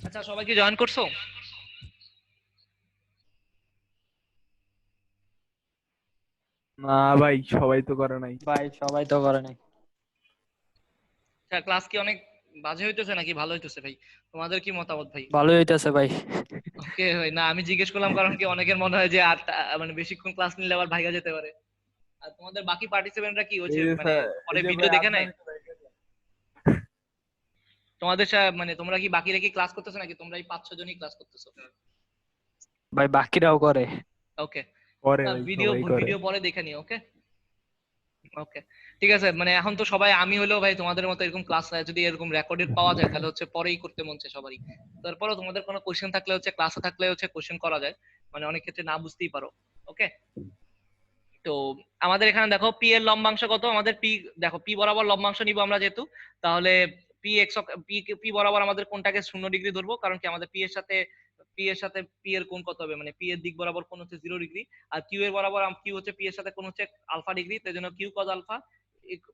আচ্ছা, সবাই কি জয়েন করছো? না ভাই, সবাই তো করে নাই। ভাই সবাই তো করে নাই। আচ্ছা, ক্লাস কি অনেক বাজে হইতেছে নাকি ভালো হইতেছে ভাই? তোমাদের কি মতামত ভাই? ভালোই হইতাছে ভাই। ওকে ভাই, না আমি জিজ্ঞেস করলাম কারণ কি অনেকের মনে হয় যে আর মানে বেশিক্ষণ ক্লাস নিলে আবার ভাইগা যেতে পারে। আর তোমাদের বাকি পার্টিসিপেন্টরা কি এই হচ্ছে, যে মানে স্যার, এই পরে যে ভিডিও ভাই দেখে আপনার নেয়? তোমাদের মানে তোমরা কি বাকিরা কি ক্লাস করতেছো নাকি তোমরা এই 5-6 জনই ক্লাস করতেছো? ভাই বাকিরাও করে। ওকে, করে ভাই, ভিডিও সবাই করে। ভিডিও পরে দেখে নিও। ওকে ওকে, ঠিক আছে। মানে এখন তো সবাই, আমি হলেও ভাই তোমাদের মতো এরকম ক্লাস যদি এরকম রেকর্ডেড পাওয়া যায় তাহলে হচ্ছে পরেই করতে মন চায় সবারই। তারপরেও তোমাদের কোনো কোশ্চেন থাকলে হচ্ছে ক্লাসে থাকলে হচ্ছে কোশ্চেন করা যায়, মানে অনেক ক্ষেত্রে না বুঝতেই পারো। ওকে, তো আমাদের এখানে দেখো পি এর লম্বাংশ কত, আমাদের পি, দেখো পি বরাবর লম্বাংশ নিব আমরা যেহেতু, তাহলে পি এক্স, পি পি বরাবর আমাদের কোনটাকে 0 ডিগ্রি ধরবো, কারণ কি আমাদের পি এর সাথে পি এর কোণ কত হবে, মানে পি এর দিক বরাবর কোণ হচ্ছে 0 ডিগ্রি। আর কিউ এর বরাবর কিউ হচ্ছে পি এর সাথে কোণ হচ্ছে আলফা ডিগ্রি, তাই জন্য কিউ কজ আলফা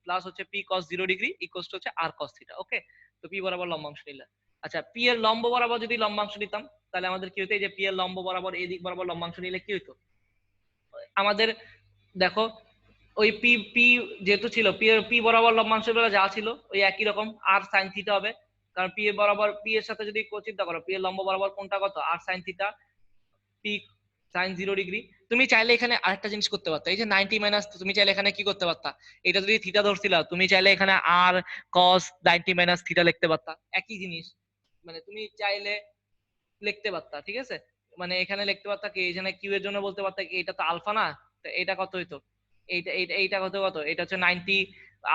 প্লাস হচ্ছে P cause 0 degree equal to হচ্ছে আর কস থিটা। ওকে, তো পি বরাবর লম্বাংশ নিলে, আচ্ছা পি এর লম্ব বরাবর যদি লম্বাংশ নিতাম তাহলে আমাদের কি হতো, এই যে পি এর লম্ব বরাবর এই দিক বরাবর লম্বাংশ নিলে কি হতো আমাদের, দেখো ওই পি পি যেহেতু ছিল পি এর পি বরাবর লম্বাংশ বেলা যা ছিল ওই একই রকম আর সাইন থিটা হবে, কারণ পি এর বরাবর পি এর সাথে যদি চিন্তা করো পি এর লম্ব বরাবর কোনটা কত আর sine theta, P sine 0 degree. তুমি চাইলে এখানে আরেকটা জিনিস করতে পারতা, এই যে 90 মাইনাস, তুমি চাইলে এখানে কি করতে পারতা, এটা যদি থিটা ধরছিলা তুমি চাইলে এখানে আর কস 90 মাইনাস থিটা লিখতে পারতা, একই জিনিস। মানে তুমি চাইলে লিখতে পারতা, ঠিক আছে। মানে এখানে লিখতে পারতা কি, এখানে কিউ এর জন্য বলতে পারতা কি এটা তো আলফা না, তো এটা কত হইতো, এইটা এইটা এইটা কত কত এটা হচ্ছে 90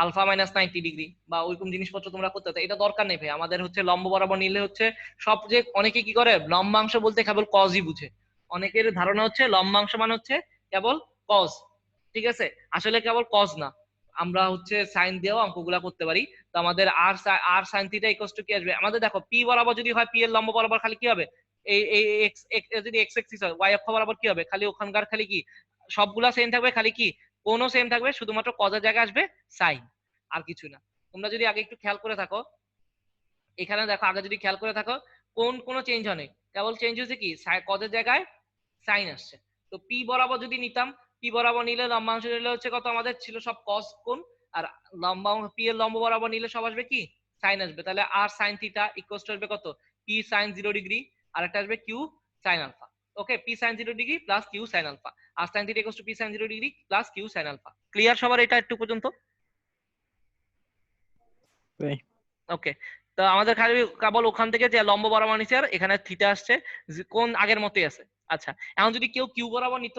আলফা মাইনাস 90 ডিগ্রি, বা ওইরকম জিনিসপত্র তোমরা করতে পারতো। এটা দরকার নেই ভাই, আমাদের হচ্ছে লম্ব বরাবর নিলে হচ্ছে সব, যে অনেকে কি করে লম্বাংশ বলতে কেবল কজই বুঝে, অনেকের ধারণা হচ্ছে লম্বাংশ মানে হচ্ছে কেবল কজ, ঠিক আছে। আসলে কেবল কজ না, আমরা হচ্ছে সাইন দিয়েও অঙ্কগুলা করতে পারি। তো আমাদের আর সাইন থিটা ইকুয়ালস টু কি আসবে, আমাদের দেখো পি বরাবর যদি হয় পি এর লম্ব বরাবর খালি কি হবে, এই এই এক্স যদি এক্স এক্সিস হয় ওয়াই অক্ষ বরাবর কি হবে, খালি ওখানকার খালি কি সবগুলা সেম থাকবে, খালি কি কোনও সেম থাকবে, শুধুমাত্র কজের জায়গায় আসবে সাইন, আর কিছু না। তোমরা যদি আগে একটু খেয়াল করে থাকো, এখানে দেখো আগে যদি খেয়াল করে থাকো কোন কোনো চেঞ্জ হয়নি, কেবল চেঞ্জ হয়েছে কি কজের জায়গায় সাইন আসছে। তো পি বরাবর যদি নিতাম, পি বরাবর নিলে লম্বাংশ নিলে হচ্ছে কত, আমাদের ছিল সব কস কোণ, আর লম্বা পি এর লম্ব বরাবর নিলে সব আসবে কি সাইন আসবে, তাহলে আর সাইন থিটা ইকুয়ালস টু আসবে কত, পি সাইন 0 ডিগ্রি, আর একটা আসবে Q sine alpha. Okay, P sine 0 degree plus Q sine alpha, আর sine theta equals to P sine 0 degree plus Q sine alpha. Clear সবার এটা একটু পর্যন্ত? ভাই ওকে, তো আমাদের খালি কেবল ওখান থেকে যে লম্ব বরাবর নিচ্ছে আর এখানে থিটা আসছে, কোন আগের মতোই আছে। আচ্ছা, এখন যদি কেউ কিউ বরাবর নিত,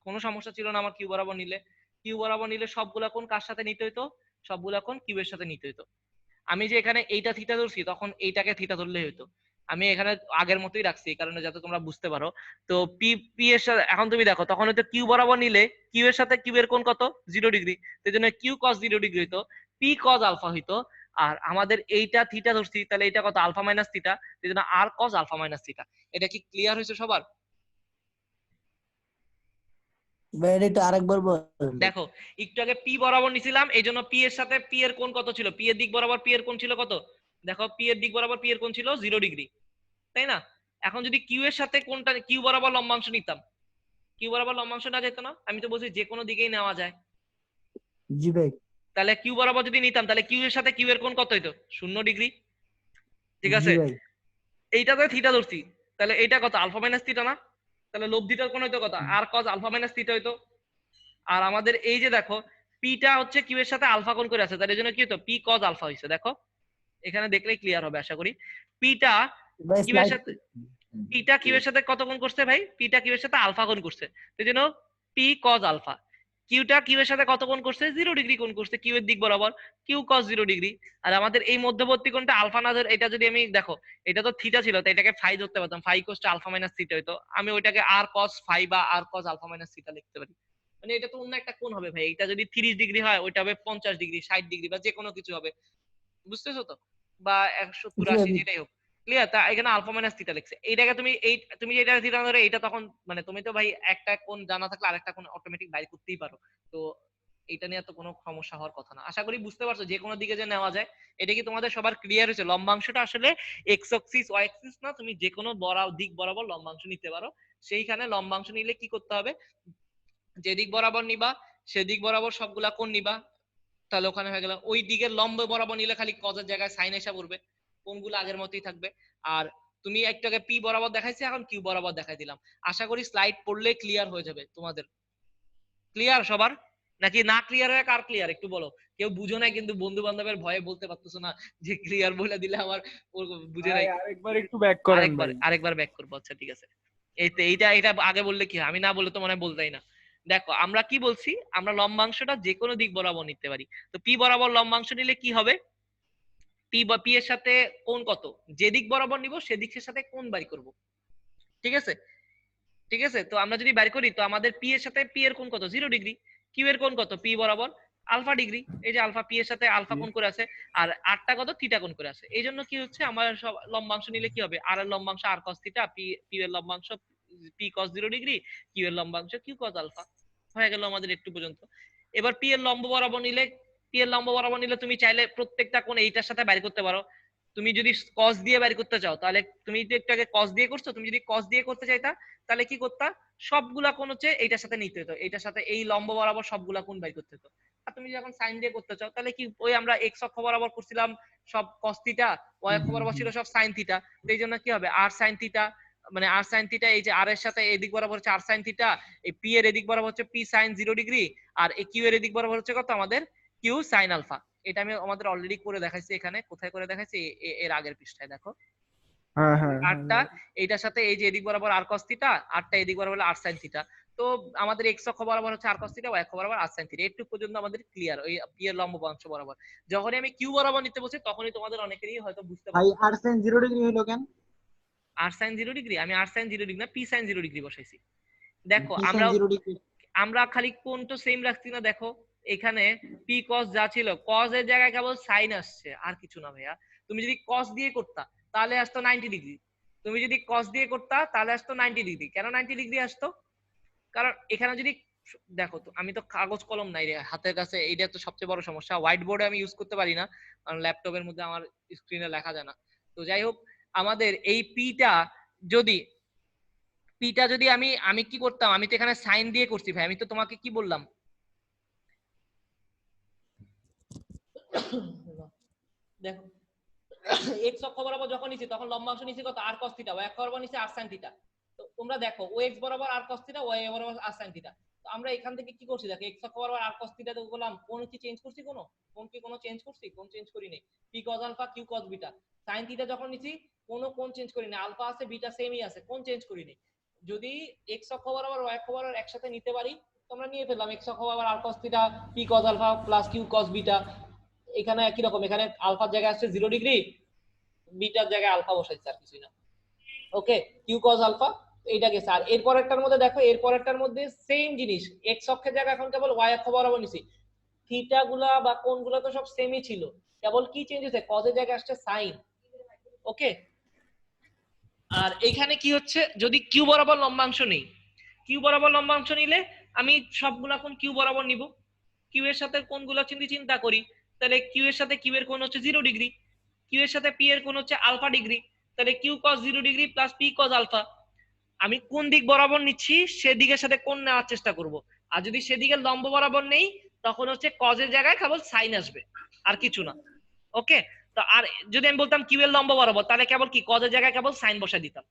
কোনো সমস্যা ছিল না আমার কিউ বরাবর নিলে, কিউ বরাবর নিলে সবগুলা কোণ কার সাথে নিতে হইতো, সবগুলা কোণ কিউ এর সাথে নিতে হইতো। আমি যে এখানে এইটা থিটা ধরছি তখন এইটাকে থিটা ধরলেই হইতো, আমি এখানে আগের মতোই রাখছি এই কারণে যাতে তোমরা বুঝতে পারো। তো পি পি এর সাথে এখন তুমি দেখো তখন হয়তো কিউ বরাবর নিলে কিউ এর সাথে কিউ এর কোণ কত 0 ডিগ্রি, সেই জন্য কিউ কস 0 ডিগ্রি হইতো, পি কস আলফা হইতো। আর আমাদের এইটা থিটা ধরছি তাহলে এটা কত আলফা মাইনাস থিটা, সেই জন্য আর কস আলফা মাইনাস থিটা। এটা কি ক্লিয়ার হয়েছে সবার? ভাই এটা একটু আরেকবার বলেন ভাই। দেখো একটু আগে পি বরাবর নিছিলাম, এই জন্য পি এর সাথে পি এর কোণ কত ছিল, পি এর দিক বরাবর পি এর কোণ ছিল কত, দেখো পি এর দিক বরাবর পি এর কোণ ছিল 0 ডিগ্রি, তাই না। এখন যদি কিউ এর সাথে কোনটা কিউ বরাবর লম্বাংশ নিতাম, কিউ বরাবর লম্বাংশ না যেত না, আমি তো বলছি যে কোনো দিকেই নেওয়া যায়, জি ভাই। তাহলে কিউ বরাবর যদি নিতাম তাহলে কিউ এর সাথে কিউ এর কোণ কত হইতো 0 ডিগ্রি, ঠিক জি আছে। ভাই। এইটাতে থিটা ধরছি, তাহলে এটা কত আলফা মাইনাস থিটা না, তাহলে লব্ধিটার কোণ হইতো কত আর কস আলফা মাইনাস থিটা হইতো। আর আমাদের এই যে দেখো পিটা হচ্ছে কিউ এর সাথে আলফা কোণ করে আছে, তার জন্য কি হতো পি কস আলফা হইছে, দেখো এখানে দেখলেই ক্লিয়ার হবে আশা করি। পিটা ভাই কিউ এর স্লাইড। সাথে, পিটা কিউ এর সাথে কত কোণ করছে ভাই, পিটা কিউ এর সাথে আলফা কোণ করছে, সেই জন্য পি কজ আলফা। কিউটা কিউ এর সাথে কত কোণ করছে 0 ডিগ্রি কোণ করছে কিউ এর দিক বরাবর, কিউ কজ 0 ডিগ্রি। আর আমাদের এই মধ্যবর্তী কোণটা আলফা না ধরে, এটা যদি আমি দেখো এটা তো থিটা ছিল তো এটাকে ফাই ধরতে পারতাম, phi cos to alpha minus theta হইতো, আমি ওইটাকে আর কস ফাই বা আর কস আলফা মাইনাস থিটা লিখতে পারি। মানে এটা তো অন্য একটা কোণ হবে ভাই, এটা যদি 30 ডিগ্রি হয় ওইটা হবে 50 ডিগ্রি 60 ডিগ্রি বা যে কোনো কিছু হবে, বুঝতেছো তো, বা 170 জি ভাই 80 যেটাই হোক। ক্লিয়ার, তা এখানে আলফা মাইনাস থিটা লিখছে, এইটাকে তুমি এই তুমি যেটা থিটা ধরে এটা তখন মানে তুমি তো ভাই একটা কোণ জানা থাকলে আরেকটা কোণ অটোমেটিক বাইর করতেই পারো। তো এটা নিয়ে তো কোনো সমস্যা হওয়ার কথা না। আশা করি বুঝতে পারছো যে কোনো দিকে যে নেওয়া যায়। এটা কি তোমাদের সবার ক্লিয়ার হয়েছে? লম্বাংশটা আসলে এক্স অ্যাক্সিস ওয়াই অ্যাক্সিস না, তুমি যে কোনো দিক বরাবর লম্বাংশ নিতে পারো। সেইখানে লম্বাংশ নিলে কি করতে হবে, যে দিক বরাবর নিবা সেদিক বরাবর সবগুলা কোণ নিবা, তাহলে ওখানে হয়ে গেল। ওই দিকের লম্ব বরাবর নিলে খালি কজের জায়গায় সাইন এসে পড়বে, কোণগুলো আগের মতোই থাকবে। আর তুমি একটাকে পি বরাবর দেখাইছি, এখন কিউ বরাবর দেখাই দিলাম। আশা করি স্লাইড পড়লে ক্লিয়ার হয়ে যাবে তোমাদের। ক্লিয়ার সবার, নাকি না ক্লিয়ার হয় কার ক্লিয়ার একটু বলো। কেউ বুঝো নাই কিন্তু বন্ধু বান্ধবের ভয়ে বলতে পারতেছো না যে ক্লিয়ার বলে দিলে আবার বুঝে নাই। ভাই আরেকবার একটু ব্যাক করেন ভাই। আরেকবার ব্যাক করবো, আচ্ছা ঠিক আছে। এইটা আগে বললে কি হয়, আমি না বললে তো মনে হয় বলতাই না। দেখো আমরা কি বলছি, আমরা লম্বাংশটা যে কোনো দিক বরাবর নিতে পারি। তো পি বরাবর লম্বাংশ নিলে কি হবে, পি এর সাথে কোণ কত, যে দিক বরাবর নিব সেদিকের সাথে কোণ বাড়ি করব। ঠিক আছে, ঠিক আছে। তো আমরা যদি বের করি তো আমাদের পি এর সাথে পি এর কোণ কত, 0 ডিগ্রি। কিউ এর কোণ কত, পি বরাবর আলফা ডিগ্রি। এই যে আলফা, পি এর সাথে আলফা কোণ করে আছে, আর আরটা কত, থিটা কোণ করে আছে। এই জন্য কি হচ্ছে, আমার সব লম্বাংশ নিলে কি হবে, আর এর লম্বাংশ আর cos থিটা, পি এর লম্বাংশ পি cos 0 ডিগ্রি, কিউ এর লম্বাংশ কিউ cos আলফা। হয়ে গেল আমাদের একটু পর্যন্ত। এবার পি এর লম্ব বরাবর নিলে, তুমি চাইলে প্রত্যেকটা কোণ এইটার সাথে বের করতে পারো। তুমি যদি cos দিয়ে বের করতে চাও তাহলে, তুমি তো একটু আগে cos দিয়ে করছো, তুমি যদি cos দিয়ে করতে চাইতা তাহলে কি করতা, সবগুলা কোণ হচ্ছে এইটার সাথে নিতে হতো, এইটার সাথে এই লম্ব বরাবর সবগুলা কোণ বের করতে হতো। আর তুমি যখন সাইন দিয়ে করতে চাও তাহলে কি, ওই আমরা এক্স অক্ষ বরাবর করছিলাম সব cos থিটা, ওয়াই অক্ষ বরাবর ছিল সব sin থিটা। তো এই জন্য কি হবে, আর sin থিটা, মানে আর sin থিটা, এই যে আর এর সাথে এদিক বরাবর হচ্ছে আর sin থিটা, এই পি এর এদিক বরাবর হচ্ছে পি sin 0 ডিগ্রি, আর এই কিউ এর এদিক বরাবর হচ্ছে কত আমাদের কিউ sin আলফা। এটা আমি আমাদের অলরেডি করে দেখাইছি, এখানে কোথায় করে দেখাইছি, এর আগের পৃষ্ঠায় দেখো। হ্যাঁ হ্যাঁ আরটা এইটার সাথে এই যে এদিক বরাবর আর cos থিটা, আরটা এদিক বরাবর আর sin থিটা। তো আমাদের এক্স অক্ষ বরাবর হচ্ছে আর cos থিটা, ওয়াই অক্ষ বরাবর আর sin থিটা। একটু পর্যন্ত আমাদের ক্লিয়ার, ওই পি এর লম্ব অংশ বরাবর। যখনই আমি কিউ বরাবর নিতে বলছি তখনই তোমাদের অনেকেরই হয়তো বুঝতে ভাই পারছো। আর sin 0 ডিগ্রি হলো কেন? আর sin 0 ডিগ্রি, আমি আর sin 0 ডিগ্রি না, পি sin 0 ডিগ্রি বসাইছি। দেখো p sin আমরা 0 ডিগ্রি আমরা খালি কোণ তো সেম রাখছি না, দেখো এখানে পি cos যা ছিল, cos এর জায়গায় কেবল sin আসছে, আর কিছু না ভাইয়া। তুমি যদি cos দিয়ে করতা তাহলে আসতো 90 ডিগ্রি, তুমি যদি cos দিয়ে করতা তাহলে আসতো 90 ডিগ্রি। কেন 90 ডিগ্রি আসতো, কারণ এখানে যদি দেখো, তো আমি তো কাগজ কলম নাই রে হাতের কাছে, এইটা তো সবচেয়ে বড় সমস্যা। হোয়াইট বোর্ডে আমি ইউজ করতে পারি না, কারণ ল্যাপটপের মধ্যে আমার স্ক্রিনে লেখা যায় না। তো যাই হোক, আমাদের এই পিটা যদি আমি আমি কি করতাম, আমি তো এখানে সাইন দিয়ে করছি ভাই, আমি তো তোমাকে কি বললাম, দেখো এক্স অক্ষ বরাবর যখন নিছি তখন লম্বাংশ নিছি কত, আর cos থিটা, ওয়াই অক্ষ বরাবর নিছি আর sin থিটা। তো তোমরা দেখো ও এক্স বরাবর আর cos থিটা, ওয়াই বরাবর আর sin থিটা। তো আমরা এখান থেকে কি করছি, দেখো এক্স অক্ষ বরাবর আর cos থিটা তো বললাম, কোন কি চেঞ্জ করছি, কোন কি কোনো চেঞ্জ করছি, কোন চেঞ্জ করি নাই। P cos alpha, Q cos beta. sin theta যখন নিছি কোন চেঞ্জ করি না, আলফা আছে বিটা সেমই আছে, কোন চেঞ্জ করি নাই। যদি এক্স অক্ষ বরাবর ওয়াই অক্ষ বরাবর একসাথে নিতে পারি, তোমরা নিয়ে ফেললাম এক্স অক্ষ বরাবর আর cos theta, P cos alpha plus Q cos beta. এখানে একই রকম, এখানে আলফার জায়গায় আসছে 0 ডিগ্রি, বিটার জায়গায় আলফা বসাইছে, আর কিছুই না। ওকে, কিউ cos আলফা এইটা গেছে। আর এর পরেরটার মধ্যে দেখো, এর পরেরটার মধ্যে সেম জিনিস, এক্স অক্ষের জায়গায় এখন কেবল ওয়াই অক্ষ বরাবর নিছি। থিটা গুলা বা কোণগুলা তো সব সেমই ছিল, কেবল কি চেঞ্জ হয়েছে, cos এর জায়গায় আসছে সাইন। ওকে, আর এখানে কি হচ্ছে, যদি কিউ বরাবর লম্বাংশ নেই, কিউ বরাবর লম্বাংশ নিলে আমি সবগুলা কোণ কিউ বরাবর নিব। কিউ এর সাথে কোণগুলো চিন্তা করি, তাহলে কিউ এর সাথে কিউ এর কোণ হচ্ছে 0 ডিগ্রি, কিউ এর সাথে পি এর কোণ হচ্ছে আলফা ডিগ্রি, তাহলে Q cos 0 degree plus P cos alpha. আমি কোন দিক বরাবর নিচ্ছি সেদিকের সাথে কোণ নেওয়ার চেষ্টা করব। আর যদি সেদিকে লম্ব বরাবর নেই তখন হচ্ছে cos এর জায়গায় কেবল সাইন আসবে, আর কিছু না। ওকে, তো আর যদি আমি বলতাম কিউ এর লম্ব বরাবর, তাহলে কেবল কি cos এর জায়গায় কেবল সাইন বসাই দিতাম।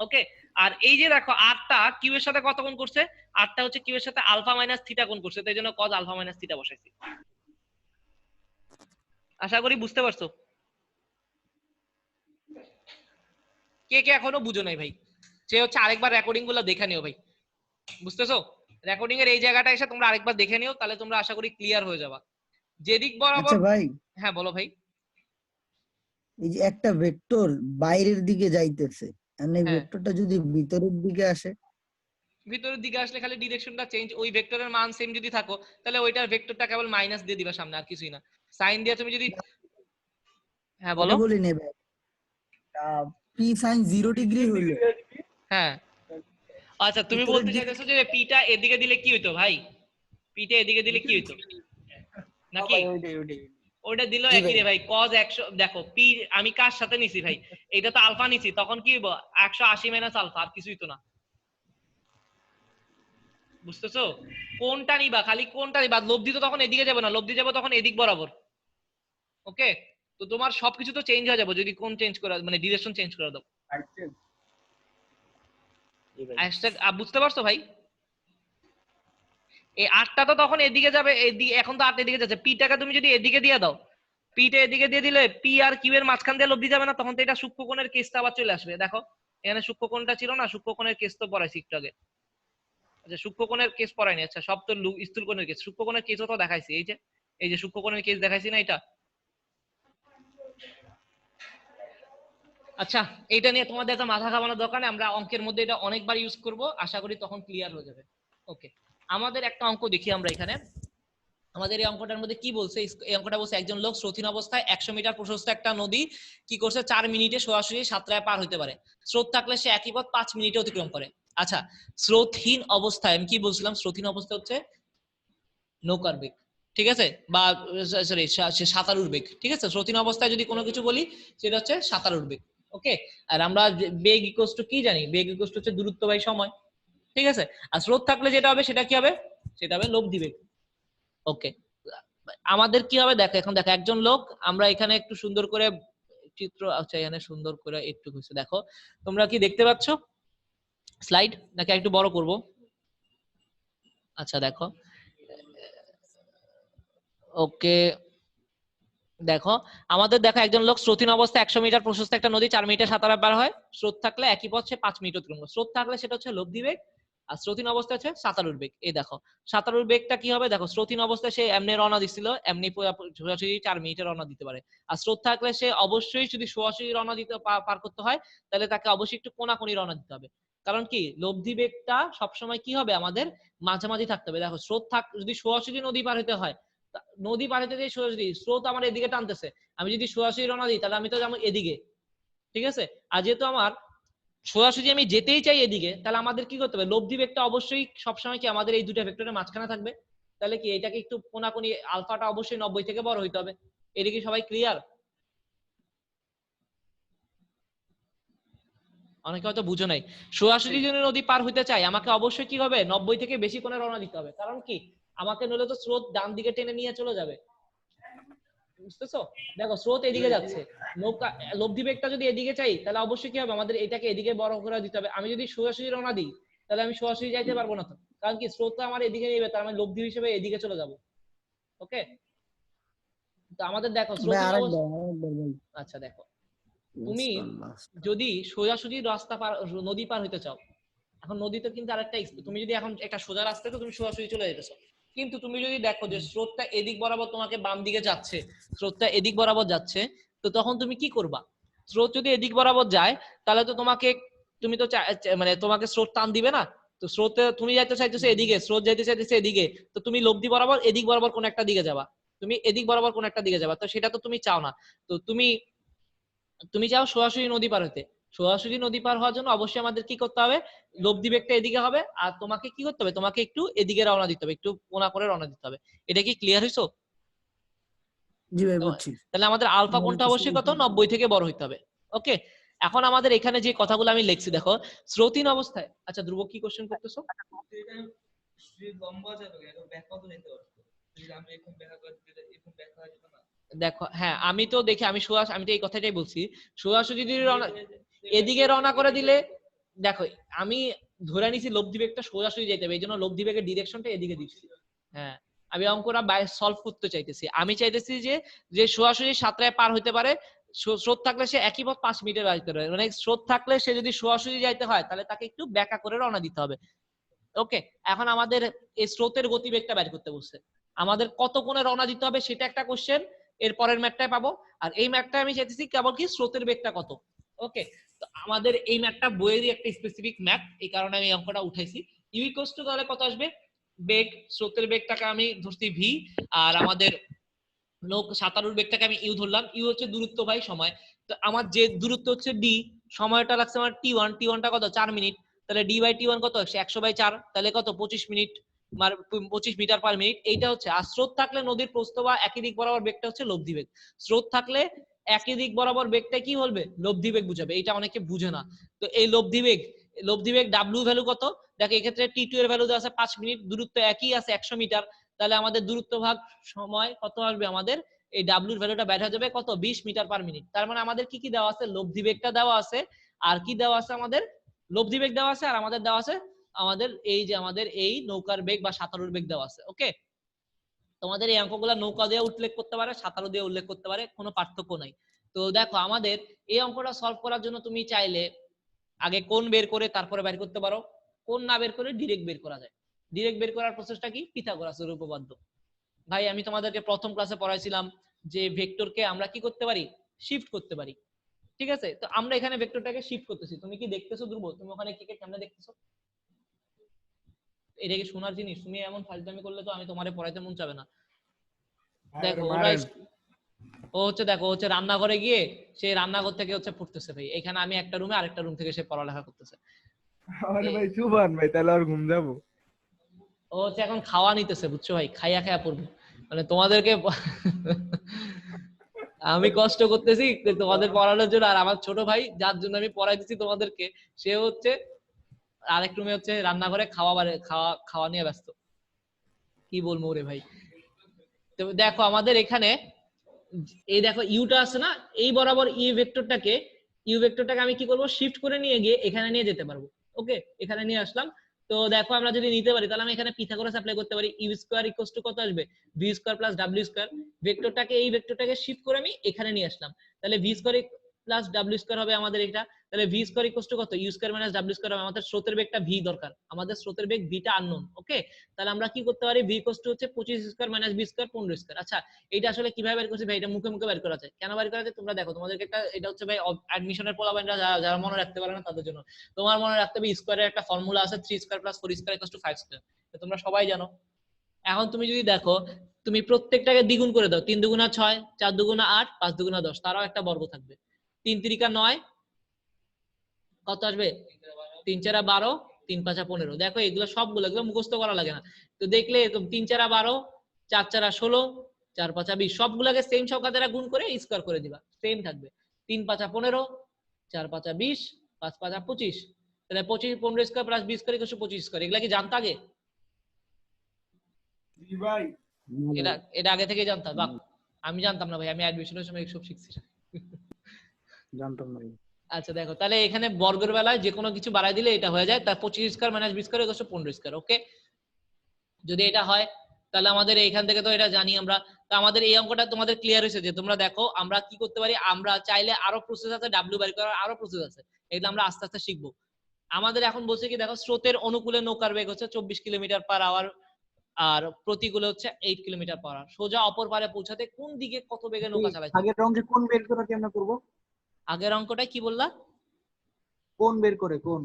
ওকে, আর এই যে দেখো আরটা কিউ এর সাথে কত কোণ করছে, আরটা হচ্ছে কিউ এর সাথে আলফা মাইনাস থিটা কোণ করছে, তাই জন্য cos আলফা মাইনাস থিটা বসাইছি। আশা করি বুঝতে পারছো। কে কে এখনো বুঝো নাই ভাই, সে হচ্ছে আরেকবার রেকর্ডিং গুলো দেখে নিও ভাই, বুঝতেছো? রেকর্ডিং এর এই জায়গাটা এসে তোমরা আরেকবার দেখে নিও, তাহলে তোমরা আশা করি ক্লিয়ার হয়ে যাবা যেদিক বরাবর। আচ্ছা ভাই, হ্যাঁ বলো ভাই। এই যে একটা ভেক্টর বাইরের দিকে যাইতেছে, আর এই হ্যাঁ, ভেক্টরটা যদি ভিতরের দিকে আসে, ভিতরের দিকে আসলে খালি ডিরেকশনটা চেঞ্জ, ওই ভেক্টরের মান সেম যদি থাকো তাহলে ওইটার ভেক্টরটা কেবল মাইনাস দিয়ে দিবা সামনে, আর কিছুই না। সাইন দিয়ে তুমি যদি, হ্যাঁ বলো। এটা বলি নে ভাই, পি সাইন 0 ডিগ্রি হইলো, হ্যাঁ, আচ্ছা তুমি ভিতরের বলতে দিকে চাইতেছো যে পিটা এদিকে দিলে কি হইতো ভাই, পিটা এদিকে দিলে কি হইতো নাকি ভাই ওইটাই ওইটাই ওটা দিল জি একই ভাই। রে ভাই cos 100 দেখো পি আমি কার সাথে নিছি ভাই এটা তো আলফা নিছি তখন কি হইব 180 মাইনাস আলফা আর কিছুই তো না বুঝতেছো কোনটা নিবা খালি কোনটা নিবা লব্ধি তো তখন এদিকে যাবে না লব্ধি যাবে তখন এদিক বরাবর ওকে তো তোমার সবকিছু তো চেঞ্জ হয়ে যাবে যদি কোন চেঞ্জ করা মানে ডিরেকশন চেঞ্জ করে দাও বুঝতে পারছো ভাই এই 8টা তো তখন এদিকে যাবে এদিকে এখন তো 8 এদিকে যাচ্ছে পিটাকে তুমি যদি এদিকে দিয়ে দাও পিটা এদিকে দিয়ে দিলে পি আর কিউ এর মাঝখান দিয়ে লব্ধি যাবে না তখন তো এটা সূক্ষ্মকোণের কেসটা আবার চলে আসবে দেখো এখানে সূক্ষ্মকোণটা ছিল না সূক্ষ্মকোণের কেস তো পড়াইছি একটু আগে আচ্ছা সূক্ষ্মকোণের কেস পড়াইনি আচ্ছা সব তো স্থূলকোণের কেস সূক্ষ্মকোণের কেসও তো দেখাইছি এই যে সূক্ষ্মকোণের কেস দেখাইছি না এটা আচ্ছা এটা নিয়ে তোমাদের একটা মাথা ঘামানোর দরকার নেই আমরা অঙ্কের মধ্যে এটা অনেকবার ইউজ করব আশা করি তখন ক্লিয়ার হয়ে যাবে ওকে আমাদের একটা অঙ্ক দেখি আমরা এখানে আমাদের এই অঙ্কটার মধ্যে কি বলছে এই অঙ্কটা বলছে একজন লোক স্রোতহীন অবস্থায় 100 মিটার প্রশস্ত একটা নদী কি করছে 4 মিনিটে সরাসরি সাঁতরায় পার হতে পারে স্রোত থাকলে সে একই পথ 5 মিনিটে অতিক্রম করে আচ্ছা স্রোতহীন অবস্থায় আমি কি বলছিলাম স্রোতহীন অবস্থা হচ্ছে নৌকার বেগ ঠিক আছে বা সরি সাঁতারুর বেগ ঠিক আছে স্রোতহীন অবস্থায় যদি কোনো কিছু বলি সেটা হচ্ছে সাঁতারুর বেগ ওকে আর আমরা বেগ ইকুয়ালস টু কি জানি বেগ ইকুয়ালস টু হচ্ছে দূরত্ব বাই সময় ঠিক আছে আর স্রোত থাকলে যেটা হবে সেটা কি হবে সেটা হবে লব্ধি বেগ ওকে আমাদের কি হবে দেখো এখন দেখো একজন লোক আমরা এখানে একটু সুন্দর করে চিত্র আচ্ছা এখানে সুন্দর করে একটু হয়েছে দেখো তোমরা কি দেখতে পাচ্ছ স্লাইড নাকি একটু বড় করব আচ্ছা দেখো ওকে দেখো আমাদের দেখো একজন লোক স্রোতহীন অবস্থায় 100 মিটার প্রশস্ত একটা নদী 4 মিনিটে সাঁতারে পার হয় স্রোত থাকলে একই পথ সে 5 মিনিট অতিক্রম করে স্রোত থাকলে সেটা হচ্ছে লব্ধি বেগ আর স্রোতহীন অবস্থায় হচ্ছে সাঁতারুর বেগ এই দেখো সাঁতারুর বেগটা কি হবে দেখো স্রোতহীন অবস্থায় সে এমনি রওনা দিছিল এমনি সরাসরি 4 মিনিটে রওনা দিতে পারে আর স্রোত থাকলে সে অবশ্যই যদি সরাসরি রওনা দিতে পার করতে হয় তাহলে তাকে অবশ্যই একটু কোনাকুনি রওনা দিতে হবে কারণ কি লব্ধি বেগটা সবসময় কি হবে আমাদের মাঝামাঝি থাকতে হবে দেখো স্রোত থাক যদি সরাসরি নদী পার হতে হয় নদী পার হতে দিয়ে সরাসরি স্রোত আমার এদিকে টানতেছে আমি যদি সরাসরি রওনা দিই তাহলে আমি তো যাবো এদিকে ঠিক আছে আর যেহেতু আমার সরাসরি আমি যেতেই চাই এদিকে তাহলে আমাদের কি করতে হবে লব্ধি বেগটা অবশ্যই সবসময় কি আমাদের এই দুটো ভেক্টরের মাঝখানে থাকবে তাহলে কি এটাকে একটু কোনাকুনি আলফাটা অবশ্যই 90 থেকে বড় হইতে হবে এদিকে সবাই ক্লিয়ার অনেকে হয়তো বুঝো নাই সরাসরি যদি নদী পার হইতে চাই আমাকে অবশ্যই কি হবে 90 থেকে বেশি কোণে রওনা দিতে হবে কারণ কি আমাকে নইলে তো স্রোত ডান দিকে টেনে নিয়ে চলে যাবে বুঝতেছো দেখো স্রোত এদিকে যাচ্ছে নৌকা লব্ধি বেগটা যদি এদিকে চাই তাহলে অবশ্যই কি হবে আমাদের এটাকে এদিকে বড় করে দিতে হবে আমি যদি সরাসরি রওনা দিই তাহলে আমি সরাসরি যাইতে পারবো না তো কারণ কি স্রোতটা আমার এদিকে নেবে তার মানে লব্ধি হিসেবে এদিকে চলে যাব ওকে তো আমাদের দেখো ভাই স্রোত আরেকবার ভাই আচ্ছা দেখো তুমি যদি সোজাসুজি রাস্তা পার নদী পার হইতে চাও এখন নদীতে কিন্তু আরেকটা তুমি যদি এখন একটা সোজা রাস্তায় তো তুমি সোজাসুজি চলে যেতেছো কিন্তু তুমি যদি দেখো যে স্রোতটা এদিক বরাবর তোমাকে বাম দিকে যাচ্ছে স্রোতটা এদিক বরাবর যাচ্ছে তো তখন তুমি কি করবা স্রোত যদি এদিক বরাবর যায় তাহলে তো তোমাকে তুমি তো মানে তোমাকে স্রোত টান দিবে না তো স্রোতে তুমি যাইতে চাইতেছো এদিকে স্রোত যাইতে চাইতেছে এদিকে তো তুমি লব্ধি বরাবর এদিক বরাবর কোন একটা দিকে যাবা তুমি এদিক বরাবর কোন একটা দিকে যাবা তো সেটা তো তুমি চাও না তো তুমি চাও সরাসরি নদী পার হতে সরাসরি নদী পার হওয়ার জন্য অবশ্যই আমাদের কি করতে হবে লব্ধি বেগটা এদিকে হবে আর তোমাকে কি করতে হবে তোমাকে একটু এদিকে রওনা দিতে হবে একটু কোনা করে রওনা দিতে হবে এটা কি ক্লিয়ার হইছো জি ভাই বুঝছি তাহলে আমাদের আলফা কোণটা অবশ্যই কত 90 থেকে বড় হইতে হবে ওকে এখন আমাদের এখানে যে কথাগুলো আমি লিখছি দেখো স্রোতহীন অবস্থায় আচ্ছা ধ্রুব কি কোশ্চেন করতেছো দেখো হ্যাঁ আমি তো দেখি আমি তো এই কথাটাই বলছি সরাসরি যদি এদিকে রওনা করে দিলে দেখো আমি ধরে নিছি লব্ধি বেগটা সোজাসুজি যাইতে হবে এই জন্য লব্ধি বেগের ডিরেকশনটা এদিকে দিচ্ছি হ্যাঁ আমি অঙ্কটা সলভ করতে চাইতেছি আমি চাইতেছি যে সরাসরি সাঁতরায় পার হইতে পারে স্রোত থাকলে সে একই পথ 5 মিনিটে যাইতে পারে মানে স্রোত থাকলে সে যদি সরাসরি যাইতে হয় তাহলে তাকে একটু ব্যাকা করে রওনা দিতে হবে ওকে এখন আমাদের এই স্রোতের গতিবেগটা বের করতে বলছে আমাদের কত কোণে রওনা দিতে হবে সেটা একটা কোশ্চেন এর পরের ম্যাথটায় পাবো আর এই ম্যাথটা আমি চাইতেছি কেবল কি স্রোতের বেগটা কত ওকে তো আমাদের এই ম্যাথটা বইয়েরই একটা স্পেসিফিক ম্যাথ এই কারণে আমি অঙ্কটা উঠাইছি ইউ ইকুয়ালস টু তাহলে কত আসবে বেগ স্রোতের বেগটাকে আমি ধরছি ভি আর আমাদের সাঁতারুর বেগটাকে আমি ইউ ধরলাম ইউ হচ্ছে দূরত্ব বাই সময় তো আমার যে দূরত্ব হচ্ছে ডি সময়টা লাগছে আমার টি ওয়ানটা কত 4 মিনিট তাহলে ডি বাই টি ওয়ান কত 100/4 তাহলে কত 25 মিনিট 25 মিটার পার মিনিট, এইটা হচ্ছে। আর স্রোত থাকলে নদীর প্রস্থ বা একই দিক বরাবর বেগটা হচ্ছে লব্ধি বেগ। স্রোত থাকলে একই দিক বরাবর বেগটা কি বলবে? লব্ধি বেগ বুঝাবে। এটা অনেকে বুঝে না। তো এই লব্ধি বেগ ডাব্লিউ ভ্যালু কত? দেখো এক্ষেত্রে টি2 এর ভ্যালু দেওয়া আছে 5 মিনিট, দূরত্ব একই আছে 100 মিটার, তাহলে আমাদের দূরত্ব ভাগ সময় কত আসবে? আমাদের এই ডাব্লিউর ভ্যালুটা বের হয়ে যাবে কত? 20 মিটার পার মিনিট। তার মানে আমাদের কি কি দেওয়া আছে? লব্ধি বেগটা দেওয়া আছে, আর কি দেওয়া আছে? আমাদের লব্ধি বেগ দেওয়া আছে, আর আমাদের দেওয়া আছে আমাদের এই যে আমাদের এই নৌকার বেগ বা সাঁতারুর বেগ দেওয়া আছে। ওকে, তোমাদের এই অঙ্কগুলা নৌকা দিয়ে উল্লেখ করতে পারে, সাঁতারু দিয়ে উল্লেখ করতে পারে, কোনো পার্থক্য নাই। তো দেখো আমাদের এই অঙ্কটা সলভ করার জন্য তুমি চাইলে আগে কোণ বের করে তারপরে বের করতে পারো, কোণ না বের করে ডিরেক্ট বের করা যায়। ডিরেক্ট বের করার প্রসেসটা কি? পিথাগোরাসের উপপাদ্য। ভাই আমি তোমাদেরকে প্রথম ক্লাসে পড়াইছিলাম যে ভেক্টরকে আমরা কি করতে পারি? শিফট করতে পারি। ঠিক আছে, তো আমরা এখানে ভেক্টরটাকে শিফট করতেছি। তুমি কি দেখতেছো ধ্রুব? তুমি ওখানে কি কেমনে দেখতেছো? এটা কি শোনার জিনিস? তুমি এমন ফাজলামি করলে তো আমি তোমারে পড়াইতে মন চাবে না। দেখো ওরা ও হচ্ছে, দেখো হচ্ছে রান্নাঘরে গিয়ে সে রান্নাঘর থেকে হচ্ছে পড়তেছে ভাই। এখানে আমি একটা রুমে, আরেকটা রুম থেকে সে পড়ালেখা করতেছে। আরে ভাই চুপান ভাই, তাহলে আর ঘুম যাবো। ও হচ্ছে এখন খাওয়া নিতেছে, বুঝছো ভাই? খাইয়া খাইয়া পড়বে। মানে তোমাদেরকে আমি কষ্ট করতেছি তোমাদের পড়ানোর জন্য, আর আমার ছোট ভাই যার জন্য আমি পড়াই দিচ্ছি তোমাদেরকে, সে হচ্ছে আরেক রুমে হচ্ছে রান্নাঘরে খাওয়া নিয়ে ব্যস্ত। কি বলবো রে ভাই। তো দেখো আমাদের এখানে এই দেখো ইউটা আছে না, এই বরাবর ইউ ভেক্টরটাকে আমি কি করব? শিফট করে নিয়ে গিয়ে এখানে নিয়ে যেতে পারবো। ওকে, এখানে নিয়ে আসলাম। তো দেখো আমরা যদি নিতে পারি তাহলে আমি এখানে পিথাগোরাস অ্যাপ্লাই করতে পারি। ইউ স্কয়ার ইকুয়ালস টু কত আসবে? V square plus W square. এই ভেক্টরটাকে শিফট করে আমি এখানে নিয়ে আসলাম, তাহলে V square plus W square হবে আমাদের এটা। তাহলে ভি স্কয়ার ইকুয়ালস টু কত? U square minus W square হবে। আমাদের স্রোতের বেগটা ভি দরকার, আমাদের স্রোতের বেগ ভিটা আননোন। ওকে, তাহলে আমরা কি করতে পারি? ভি ইকুয়ালস টু হচ্ছে 25 square minus V square 15 square. আচ্ছা, এটা আসলে কিভাবে বের করছি ভাই? এটা মুখে মুখে বের করা যায়। কেন বের করা যায় তোমরা দেখো, তোমাদেরকে একটা, এটা হচ্ছে ভাই অ্যাডমিশনের পোলাপাইনরা যারা মনে রাখতে পারে না তাদের জন্য। তোমার মনে রাখতে হবে স্কয়ারের একটা ফর্মুলা আছে, 3 square plus 4 square equals two 5 square. তো তোমরা সবাই জানো। এখন তুমি যদি দেখো, তুমি প্রত্যেকটাকে দ্বিগুণ করে দাও, 3 দুগুণা 6, 4 দুগুণা 8, 5 দুগুণা 10, তারাও একটা বর্গ থাকবে। 3 তিরিকা 9, কত আসবে? 3 চারা 12, 3 পাঁচা 15। দেখো এগুলো সবগুলো এগুলো মুখস্থ করা লাগে না। তো দেখলে এরকম 3 চারা 12, 4 চারা 16, 4 পাঁচা 20, সবগুলোকে সেম সংখ্যা দ্বারা গুণ করে স্কয়ার করে দিবা, সেম থাকবে। 3 পাঁচা 15, 4 পাঁচা 20, 5 পাঁচা 25। তাহলে 25 15 square plus 20 square equal two 25 square. এগুলা কি জানতা আগে? জি ভাই। এটা এটা আগে থেকেই জানতাম? বাহ, আমি জানতাম না ভাই, আমি অ্যাডমিশনের সময় সব শিখছি। জানতাম না। আচ্ছা দেখো, তাহলে এখানে বর্গের বেলায় যে কোনো কিছু বাড়াই দিলে এটা হয়ে যায়। তার 25 square minus 20 square equal to 15 square. Okay, যদি এটা হয় তাহলে আমাদের এইখান থেকে তো এটা জানি আমরা। তো আমাদের এই অঙ্কটা তোমাদের ক্লিয়ার হয়েছে যে তোমরা দেখো আমরা কি করতে পারি? আমরা চাইলে আরো প্রসেস আছে, ডাব্লিউ বের করার আরো প্রসেস আছে, এগুলো আমরা আস্তে আস্তে শিখবো। আমাদের এখন বলছে কি দেখো, স্রোতের অনুকূলে নৌকার বেগ হচ্ছে 24 কিলোমিটার পার আওয়ার, আর প্রতিকূলে হচ্ছে 8 কিলোমিটার পার আওয়ার। সোজা অপর পারে পৌঁছাতে কোন দিকে কত বেগে নৌকা চালাচ্ছে? আগের অঙ্কে কোন বের করে কেমনে করব? আগের অঙ্কটা কি বললা? কোন বের করে কোন?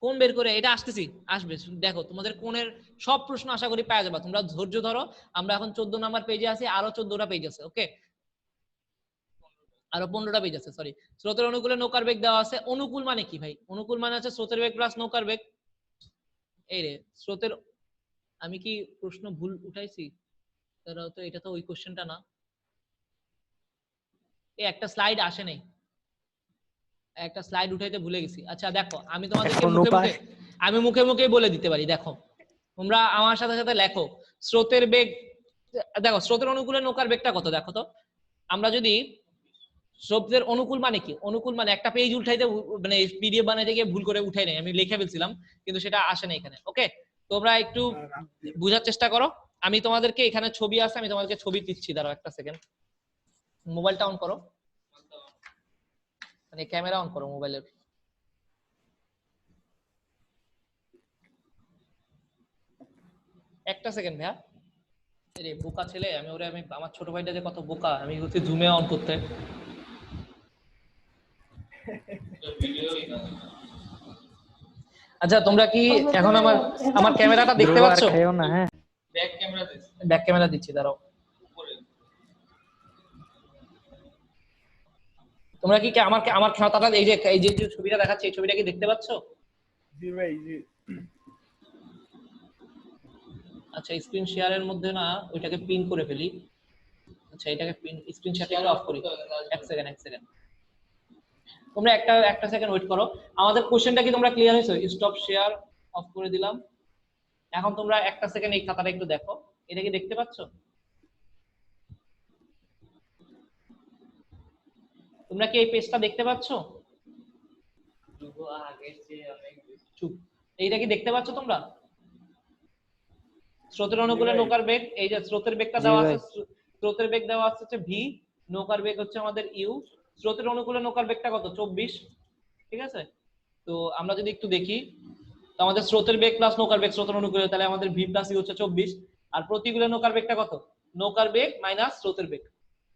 কোন বের করে? এটা আসতেছি, আসবে। দেখো তোমাদের কোণের সব প্রশ্ন আশা করি পাওয়া যাবে, তোমরা ধৈর্য ধরো। আমরা এখন 14 নাম্বার পেজে আছি, আরো 14টা পেজ আছে। ওকে, আরো 15টা পেজ আছে, সরি। স্রোতের অনুকূলে নৌকার বেগ দেওয়া আছে। অনুকূল মানে কি ভাই? অনুকূল মানে হচ্ছে স্রোতের বেগ প্লাস নৌকার বেগ। এই রে স্রোতের, আমি কি প্রশ্ন ভুল উঠাইছি? তাহলে তো এটা তো ওই কোশ্চেনটা না। এই একটা স্লাইড আসে নাই, একটা স্লাইড উঠাইতে ভুলে গেছি। আচ্ছা দেখো, আমি তোমাদেরকে মুখে মুখে বলে দিতে পারি। দেখো তোমরা আমার সাথে সাথে লেখো স্রোতের বেগ। দেখো স্রোতের অনুকূলে নৌকার বেগটা কত দেখো তো। আমরা যদি স্রোতের অনুকূল মানে কি, অনুকূল মানে একটা পেজ উঠাইতে মানে পিডিএফ বানাইতে গিয়ে ভুল করে উঠাই নাই, আমি লিখে ফেলছিলাম কিন্তু সেটা আসে না এখানে। ওকে, তোমরা একটু বুঝার চেষ্টা করো। আমি তোমাদেরকে এখানে ছবি আছে, আমি তোমাদেরকে ছবি দিচ্ছি, দাঁড়াও একটা সেকেন্ড। মোবাইলটা অন করো, মানে ক্যামেরা অন করো মোবাইলের। একটা সেকেন্ড ভাইয়া। রে বোকা ছেলে, আমি আমার ছোট ভাইটা যে কত বোকা, আমি হচ্ছে জুমে অন করতে। আচ্ছা তোমরা কি এখন আমার ক্যামেরাটা দেখতে পাচ্ছ? খাইও না, হ্যাঁ। ব্যাক ক্যামেরা দিচ্ছি, দাঁড়াও। তোমরা কি আমার খাতাটা এই যে ছবিটা দেখাচ্ছে, এই ছবিটা কি দেখতে পাচ্ছ? জি ভাই জি। আচ্ছা স্ক্রিন শেয়ারের মধ্যে না ওইটাকে পিন করে ফেলি। আচ্ছা এটাকে পিন স্ক্রিন শেয়ারটা অফ করি। এক সেকেন্ড তোমরা একটা সেকেন্ড ওয়েট করো। আমাদের কোশ্চেনটা কি তোমরা ক্লিয়ার হয়েছে? স্টপ শেয়ার অফ করে দিলাম। এখন তোমরা একটা সেকেন্ড এই খাতাটা একটু দেখো, এটা কি দেখতে পাচ্ছ? তোমরা কি এই পেজটা দেখতে পাচ্ছ? চুপ। এইটা কি দেখতে পাচ্ছ তোমরা? স্রোতের অনুকূলে নৌকার বেগ, এই যে স্রোতের বেগটা দেওয়া আছে, স্রোতের বেগ দেওয়া আছে হচ্ছে ভি, নৌকার বেগ হচ্ছে আমাদের ইউ। স্রোতের অনুকূলে নৌকার বেগটা কত? 24। ঠিক আছে, তো আমরা যদি একটু দেখি, তো আমাদের স্রোতের বেগ প্লাস নৌকার বেগ স্রোতের অনুকূলে, তাহলে আমাদের ভি প্লাস ইউ হচ্ছে 24। আর প্রতিকূলে নৌকার বেগটা কত? নৌকার বেগ মাইনাস স্রোতের বেগ।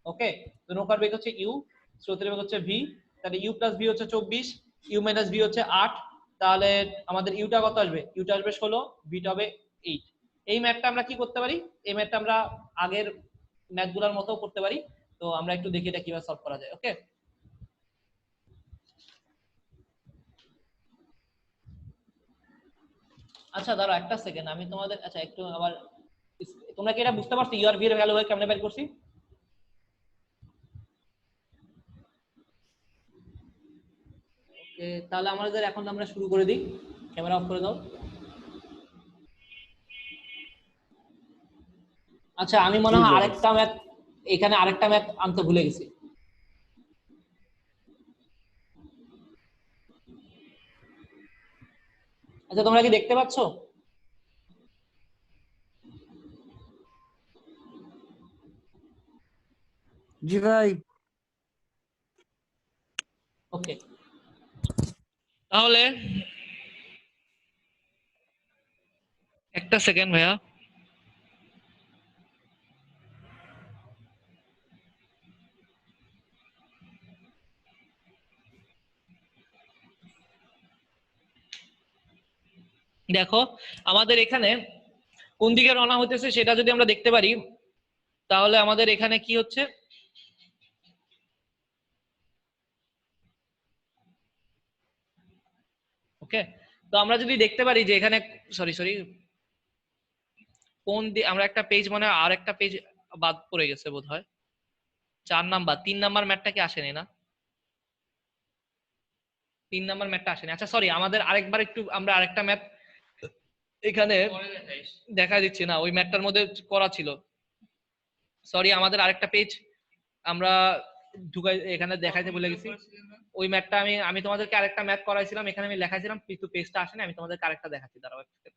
ওকে, তো নৌকার বেগ হচ্ছে ইউ, স্রোতের বেগ হচ্ছে ভি, তাহলে ইউ প্লাস ভি হচ্ছে 24, ইউ মাইনাস ভি হচ্ছে 8। তাহলে আমাদের ইউটা কত আসবে? ইউটা আসবে 16, ভিটা হবে 8। এই ম্যাথটা আমরা কি করতে পারি? এই ম্যাথটা আমরা আগের ম্যাথগুলোর মতো করতে পারি। তো আমরা একটু দেখি এটা কিভাবে সলভ করা যায়। ওকে, আচ্ছা দাঁড়াও একটা সেকেন্ড, আমি তোমাদের আচ্ছা একটু আবার, তোমরা কি এটা বুঝতে পারছো ইউ আর ভি এর ভ্যালু কেমনে বের করছি? ওকে, তাহলে আমাদের এখন আমরা শুরু করে দিই। ক্যামেরা অফ করে দাও। আচ্ছা আমি মনে হয় আরেকটা ম্যাথ, এখানে আরেকটা ম্যাথ আনতে ভুলে গেছি। আচ্ছা তোমরা কি দেখতে পাচ্ছো? জি ভাই। ওকে, তাহলে একটা সেকেন্ড ভাইয়া। দেখো আমাদের এখানে কোন দিকে রওনা হতেছে সেটা যদি আমরা দেখতে পারি, তাহলে আমাদের এখানে কি হচ্ছে, ওকে, তো আমরা যদি দেখতে পারি যে এখানে সরি কোন আমরা একটা পেজ মানে আর একটা পেজ বাদ পড়ে গেছে বোধ হয়, 4 নাম্বার 3 নাম্বার ম্যাথটা কি আসেনি না? 3 নাম্বার ম্যাথটা আসেনি। আচ্ছা সরি, আমাদের আরেকবার একটু আমরা আরেকটা ম্যাথ এখানে দেখা দিচ্ছি না, ওই ম্যাথটার মধ্যে করা ছিল। সরি, আমাদের আরেকটা পেজ আমরা ঢুকাই এখানে দেখাইতে ভুলে গেছি। ওই ম্যাথটা আমি তোমাদেরকে আরেকটা ম্যাথ করাইছিলাম, এখানে আমি লেখাইছিলাম কিন্তু পেজটা আসেনি, আমি তোমাদেরকে আরেকটা দেখাচ্ছি, দাঁড়াও এক সেকেন্ড।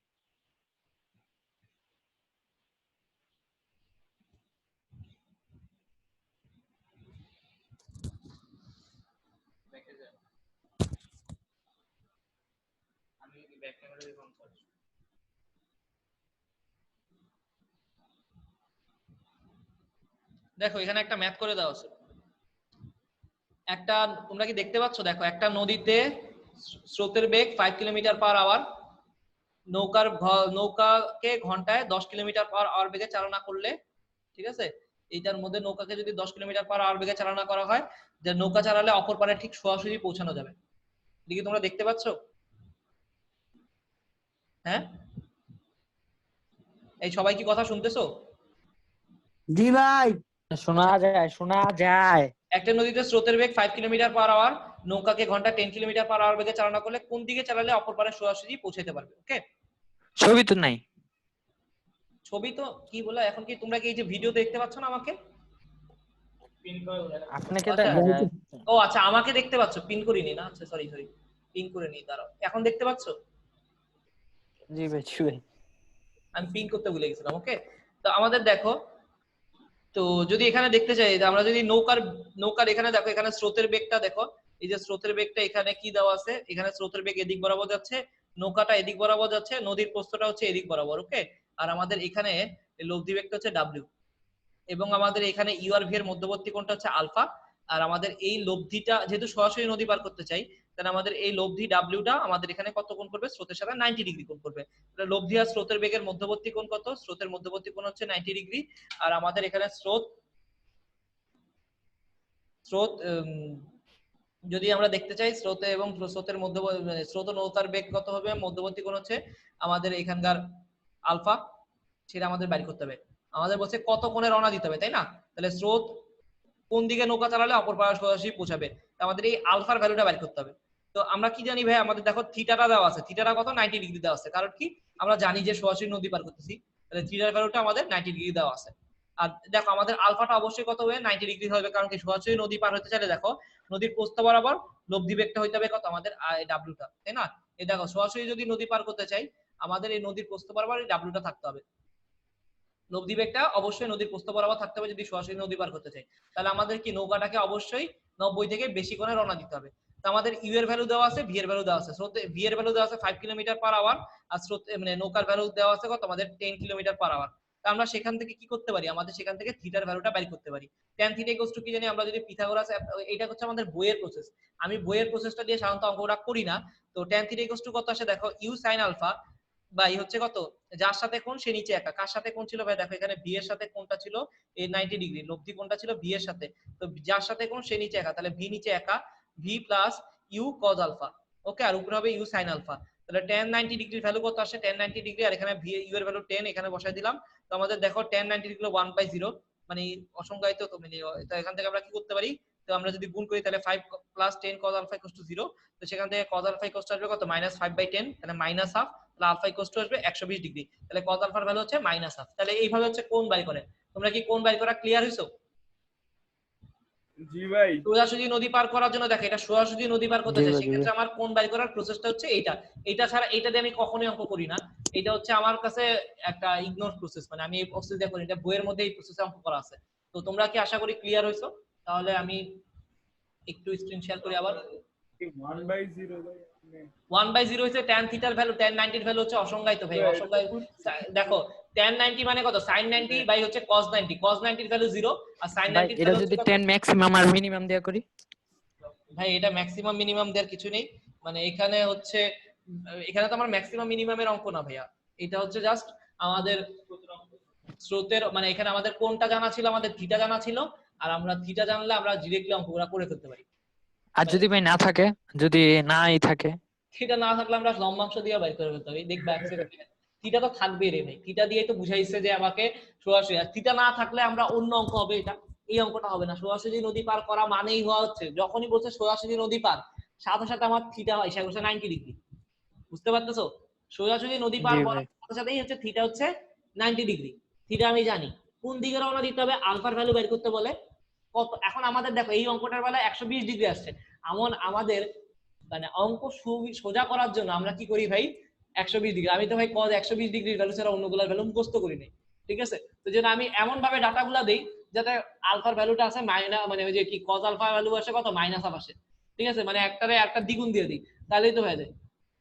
দেখো এখানে একটা ম্যাথ করে দেওয়া আছে। একটা, তোমরা কি দেখতে পাচ্ছ? দেখো একটা নদীতে স্রোতের বেগ 5 কিলোমিটার পার আওয়ার, নৌকাকে ঘন্টায় 10 কিলোমিটার পার আওয়ার বেগে চালনা করলে, ঠিক আছে, এইটার মধ্যে নৌকাকে যদি 10 কিলোমিটার পার আওয়ার বেগে চালনা করা হয়, যে নৌকা চালালে অপর পারে ঠিক সরাসরি পৌঁছানো যাবে। এদিকে তোমরা দেখতে পাচ্ছ? হ্যাঁ, এই সবাই কি কথা শুনতেছো? জি ভাই। শোনা যায়। একটা নদীতে স্রোতের বেগ 5 কিলোমিটার পার আওয়ার, নৌকাকে ঘন্টা 10 কিলোমিটার পার আওয়ার বেগে চালনা করলে কোন দিকে চালালে অপর পারে সরাসরি পৌঁছাতে পারবে? ওকে, ছবি তো নাই। ছবি তো কি বলে, এখন কি তোমরা কি এই যে ভিডিও দেখতে পাচ্ছ না আমাকে? আপনাকে আচ্ছা, দেখা যায়। ও আচ্ছা আমাকে দেখতে পাচ্ছ, পিন করিনি না, আচ্ছা সরি পিন করে নি, দাঁড়াও, এখন দেখতে পাচ্ছ? জি ভাই জি ভাই। আমি পিন করতে ভুলে গেছিলাম। ওকে, তো আমাদের দেখো, তো যদি এখানে দেখতে চাই, আমরা যদি নৌকার এখানে দেখো, এখানে স্রোতের বেগটা দেখো, এই যে স্রোতের বেগটা এখানে কি দেওয়া আছে, এখানে স্রোতের বেগ এদিক বরাবর যাচ্ছে, নৌকাটা এদিক বরাবর যাচ্ছে, নদীর প্রস্থটা হচ্ছে এদিক বরাবর। ওকে, আর আমাদের এখানে লব্ধি বেগটা হচ্ছে ডাব্লিউ, এবং আমাদের এখানে ইউ আর ভি এর মধ্যবর্তী কোণটা হচ্ছে আলফা। আর আমাদের এই লব্ধিটা যেহেতু সরাসরি নদী পার করতে চাই, তাহলে আমাদের এই লব্ধি ডাব্লিউটা আমাদের এখানে কত কোণ করবে? স্রোতের সাথে 90 ডিগ্রি কোণ করবে। তাহলে লব্ধি আর স্রোতের বেগের মধ্যবর্তী কোণ কত? স্রোতের মধ্যবর্তী কোণ হচ্ছে 90 ডিগ্রি। আর আমাদের এখানে স্রোত স্রোত যদি আমরা দেখতে চাই স্রোতে এবং স্রোতের স্রোত ও নৌকার বেগ কত হবে? মধ্যবর্তী কোণ হচ্ছে আমাদের এখানকার আলফা। সেটা আমাদের বাইর করতে হবে। আমাদের বলছে কত কোণে রওনা দিতে হবে, তাই না? তাহলে স্রোত কোন দিকে নৌকা চালালে অপর পাড়া সোজাসুজি পৌঁছাবে, তো আমাদের এই আলফার ভ্যালুটা বের করতে হবে। তো আমরা কি জানি ভাই, আমাদের দেখো থিটাটা দেওয়া আছে, থিটাটা কত 90 ডিগ্রি দেওয়া আছে, কারণ কি আমরা জানি যে সরাসরি নদী পার করতেছি, তাহলে থিটার ভ্যালুটা আমাদের 90 ডিগ্রি দেওয়া আছে। আর দেখো আমাদের আলফাটা অবশ্যই কত হবে, 90 ডিগ্রি হবে, কারণ কি সরাসরি নদী পার হতে চাইলে দেখো নদীর প্রস্থ বরাবর লব্ধি বেগটা হইতে হবে কত আমাদের ডাব্লিউটা, তাই না? এই দেখো সরাসরি যদি নদী পার করতে চাই আমাদের এই নদীর প্রস্থ বরাবর এই ডাব্লিউটা থাকতে হবে, লব্ধি বেগটা অবশ্যই নদীর প্রস্থ বরাবর থাকতে হবে যদি সরাসরি নদী পার করতে চাই। তাহলে আমাদের কি নৌকাটাকে অবশ্যই 90 থেকে বেশি কোণে রওনা দিতে হবে। তো আমাদের ইউ এর ভ্যালু দেওয়া আছে, ভি এর ভ্যালু দেওয়া আছে। স্রোতে ভি এর ভ্যালু দেওয়া আছে 5 কিলোমিটার পার আওয়ার, আর স্রোতে মানে নৌকার ভ্যালু দেওয়া আছে কত আমাদের 10 কিলোমিটার পার আওয়ার। তো আমরা সেখান থেকে কি করতে পারি, আমাদের সেখান থেকে থিটার ভ্যালুটা বের করতে পারি। tan থিটা ইকুয়ালস টু কি জানি আমরা, যদি পিথাগোরাস, এটা হচ্ছে আমাদের বইয়ের প্রসেস, আমি বইয়ের প্রসেসটা দিয়ে সাধারণত অঙ্কটা করি না। তো tan থিটা ইকুয়ালস টু কত আসে দেখো, ইউ sin আলফা বাই হচ্ছে কত, যার সাথে কোণ সে নিচে একা। কার সাথে কোণ ছিল ভাই, দেখো এখানে ভি এর সাথে কোণটা ছিল এই 90 ডিগ্রি, লব্ধি কোণটা ছিল ভি এর সাথে, তো যার সাথে কোণ সে নিচে একা, তাহলে ভি নিচে একা, ভি প্লাস ইউ cos আলফা, ওকে, আর উপরে হবে ইউ sin আলফা। তাহলে tan 90 ডিগ্রির ভ্যালু কত আসে, tan 90 ডিগ্রি, আর এখানে ভি ইউ এর ভ্যালু 10 এখানে বসাই দিলাম। তো আমাদের দেখো tan 90 ডিগ্রি 1/0, মানে অসংজ্ঞায়িত, তো মানে তো এখান থেকে আমরা কি করতে পারি, তো আমরা যদি গুণ করি তাহলে 5 plus 10 cos alpha equals to 0, তো সেখান থেকে cos আলফা ইকুয়ালস টু আসবে কত -5/10, তাহলে মাইনাস হাফ, তাহলে আলফা ইকুয়ালস টু আসবে 120 ডিগ্রি, তাহলে cos আলফার ভ্যালু হচ্ছে -হাফ। তাহলে এইভাবে হচ্ছে কোণ বাই করে। তোমরা কি কোণ বাই করা ক্লিয়ার হইছো? জি ভাই। সোজাসুজি নদী পার করার জন্য দেখো, এটা সোজাসুজি নদী পার করতে জি চাই, ভাই, জি সেক্ষেত্রে ভাই। আমার কোণ বাই করার প্রসেসটা হচ্ছে এইটা। এটা ছাড়া এইটা দিয়ে আমি কখনোই অঙ্ক করি না, এটা হচ্ছে আমার কাছে একটা ইগনোর প্রসেস, মানে আমি এই প্রসেস দিয়ে করি, এটা বইয়ের মধ্যে এই প্রসেসে অঙ্ক করা আছে। তো তোমরা কি আশা করি ক্লিয়ার হইছো? তাহলে আমি একটু স্ক্রিন শেয়ার করি আবার। 1/0 ভাই। 1/0 হচ্ছে tan থিটার ভ্যালু, tan 90 এর ভ্যালু হচ্ছে অসংজ্ঞায়িত ভাই, অসংজ্ঞায়িত। দেখো tan 90 মানে কত, sin 90 বাই হচ্ছে cos 90, cos 90 এর ভ্যালু 0 আর sin ভাই 90 এর এটা ভ্যালু যদি হচ্ছে কত? 10 ম্যাক্সিমাম আর মিনিমাম দেয়া করি, ভাই এটা ম্যাক্সিমাম মিনিমাম দেওয়ার কিছু নেই, মানে এখানে হচ্ছে এখানে তো আমার ম্যাক্সিমাম মিনিমামের অঙ্ক না ভাইয়া, এটা হচ্ছে জাস্ট আমাদের স্রোতের, মানে এখানে আমাদের কোনটা জানা ছিল, আমাদের থিটা জানা ছিল, আর আমরা থিটা জানলে আমরা ডিরেক্টলি অঙ্কগুলো করে ফেলতে পারি। আর যদি ভাই না থাকে, যদি নাই থাকে, থিটা না থাকলে আমরা লম্বাংশ দিয়ে বাইর করে ফেলতে পারি, দেখবা এক সেকেন্ড। থিটা তো থাকবে রে ভাই, থিটা দিয়ে তো বুঝাইছে যে আমাকে সরাসরি, আর থিটা না থাকলে আমরা অন্য অঙ্ক হবে, এটা এই অঙ্কটা হবে না। সোজাসুজি নদী পার করা মানেই হওয়া হচ্ছে, যখনই বলছে সোজাসুজি নদী পার, সাথে সাথে আমার থিটা হয় সে 90 ডিগ্রি, বুঝতে পারতেছো? সোজাসুজি নদী পার জি করার ভাই। সাথে সাথেই হচ্ছে থিটা হচ্ছে 90 ডিগ্রি। থিটা আমি জানি, কোন দিকে রওনা দিতে হবে, আলফার ভ্যালু বের করতে বলে কত। এখন আমাদের দেখো এই অঙ্কটার বেলায় 120 ডিগ্রি আসছে, এমন আমাদের মানে অঙ্ক সোজা করার জন্য আমরা কি করি ভাই, 120 ডিগ্রি, আমি তো ভাই cos 120 ডিগ্রির ভ্যালু ছাড়া অন্যগুলোর ভ্যালু মুখস্থ করি নাই, ঠিক আছে? তো যেন আমি এমন ভাবে ডাটাগুলা দেই যাতে আলফার ভ্যালুটা আছে মাইনাস, মানে ওই যে কি cos আলফা ভ্যালু আসে কত -হাফ আসে, ঠিক আছে? মানে একটারে একটা দ্বিগুণ দিয়ে দিই, তাহলেই তো হয়ে যায়।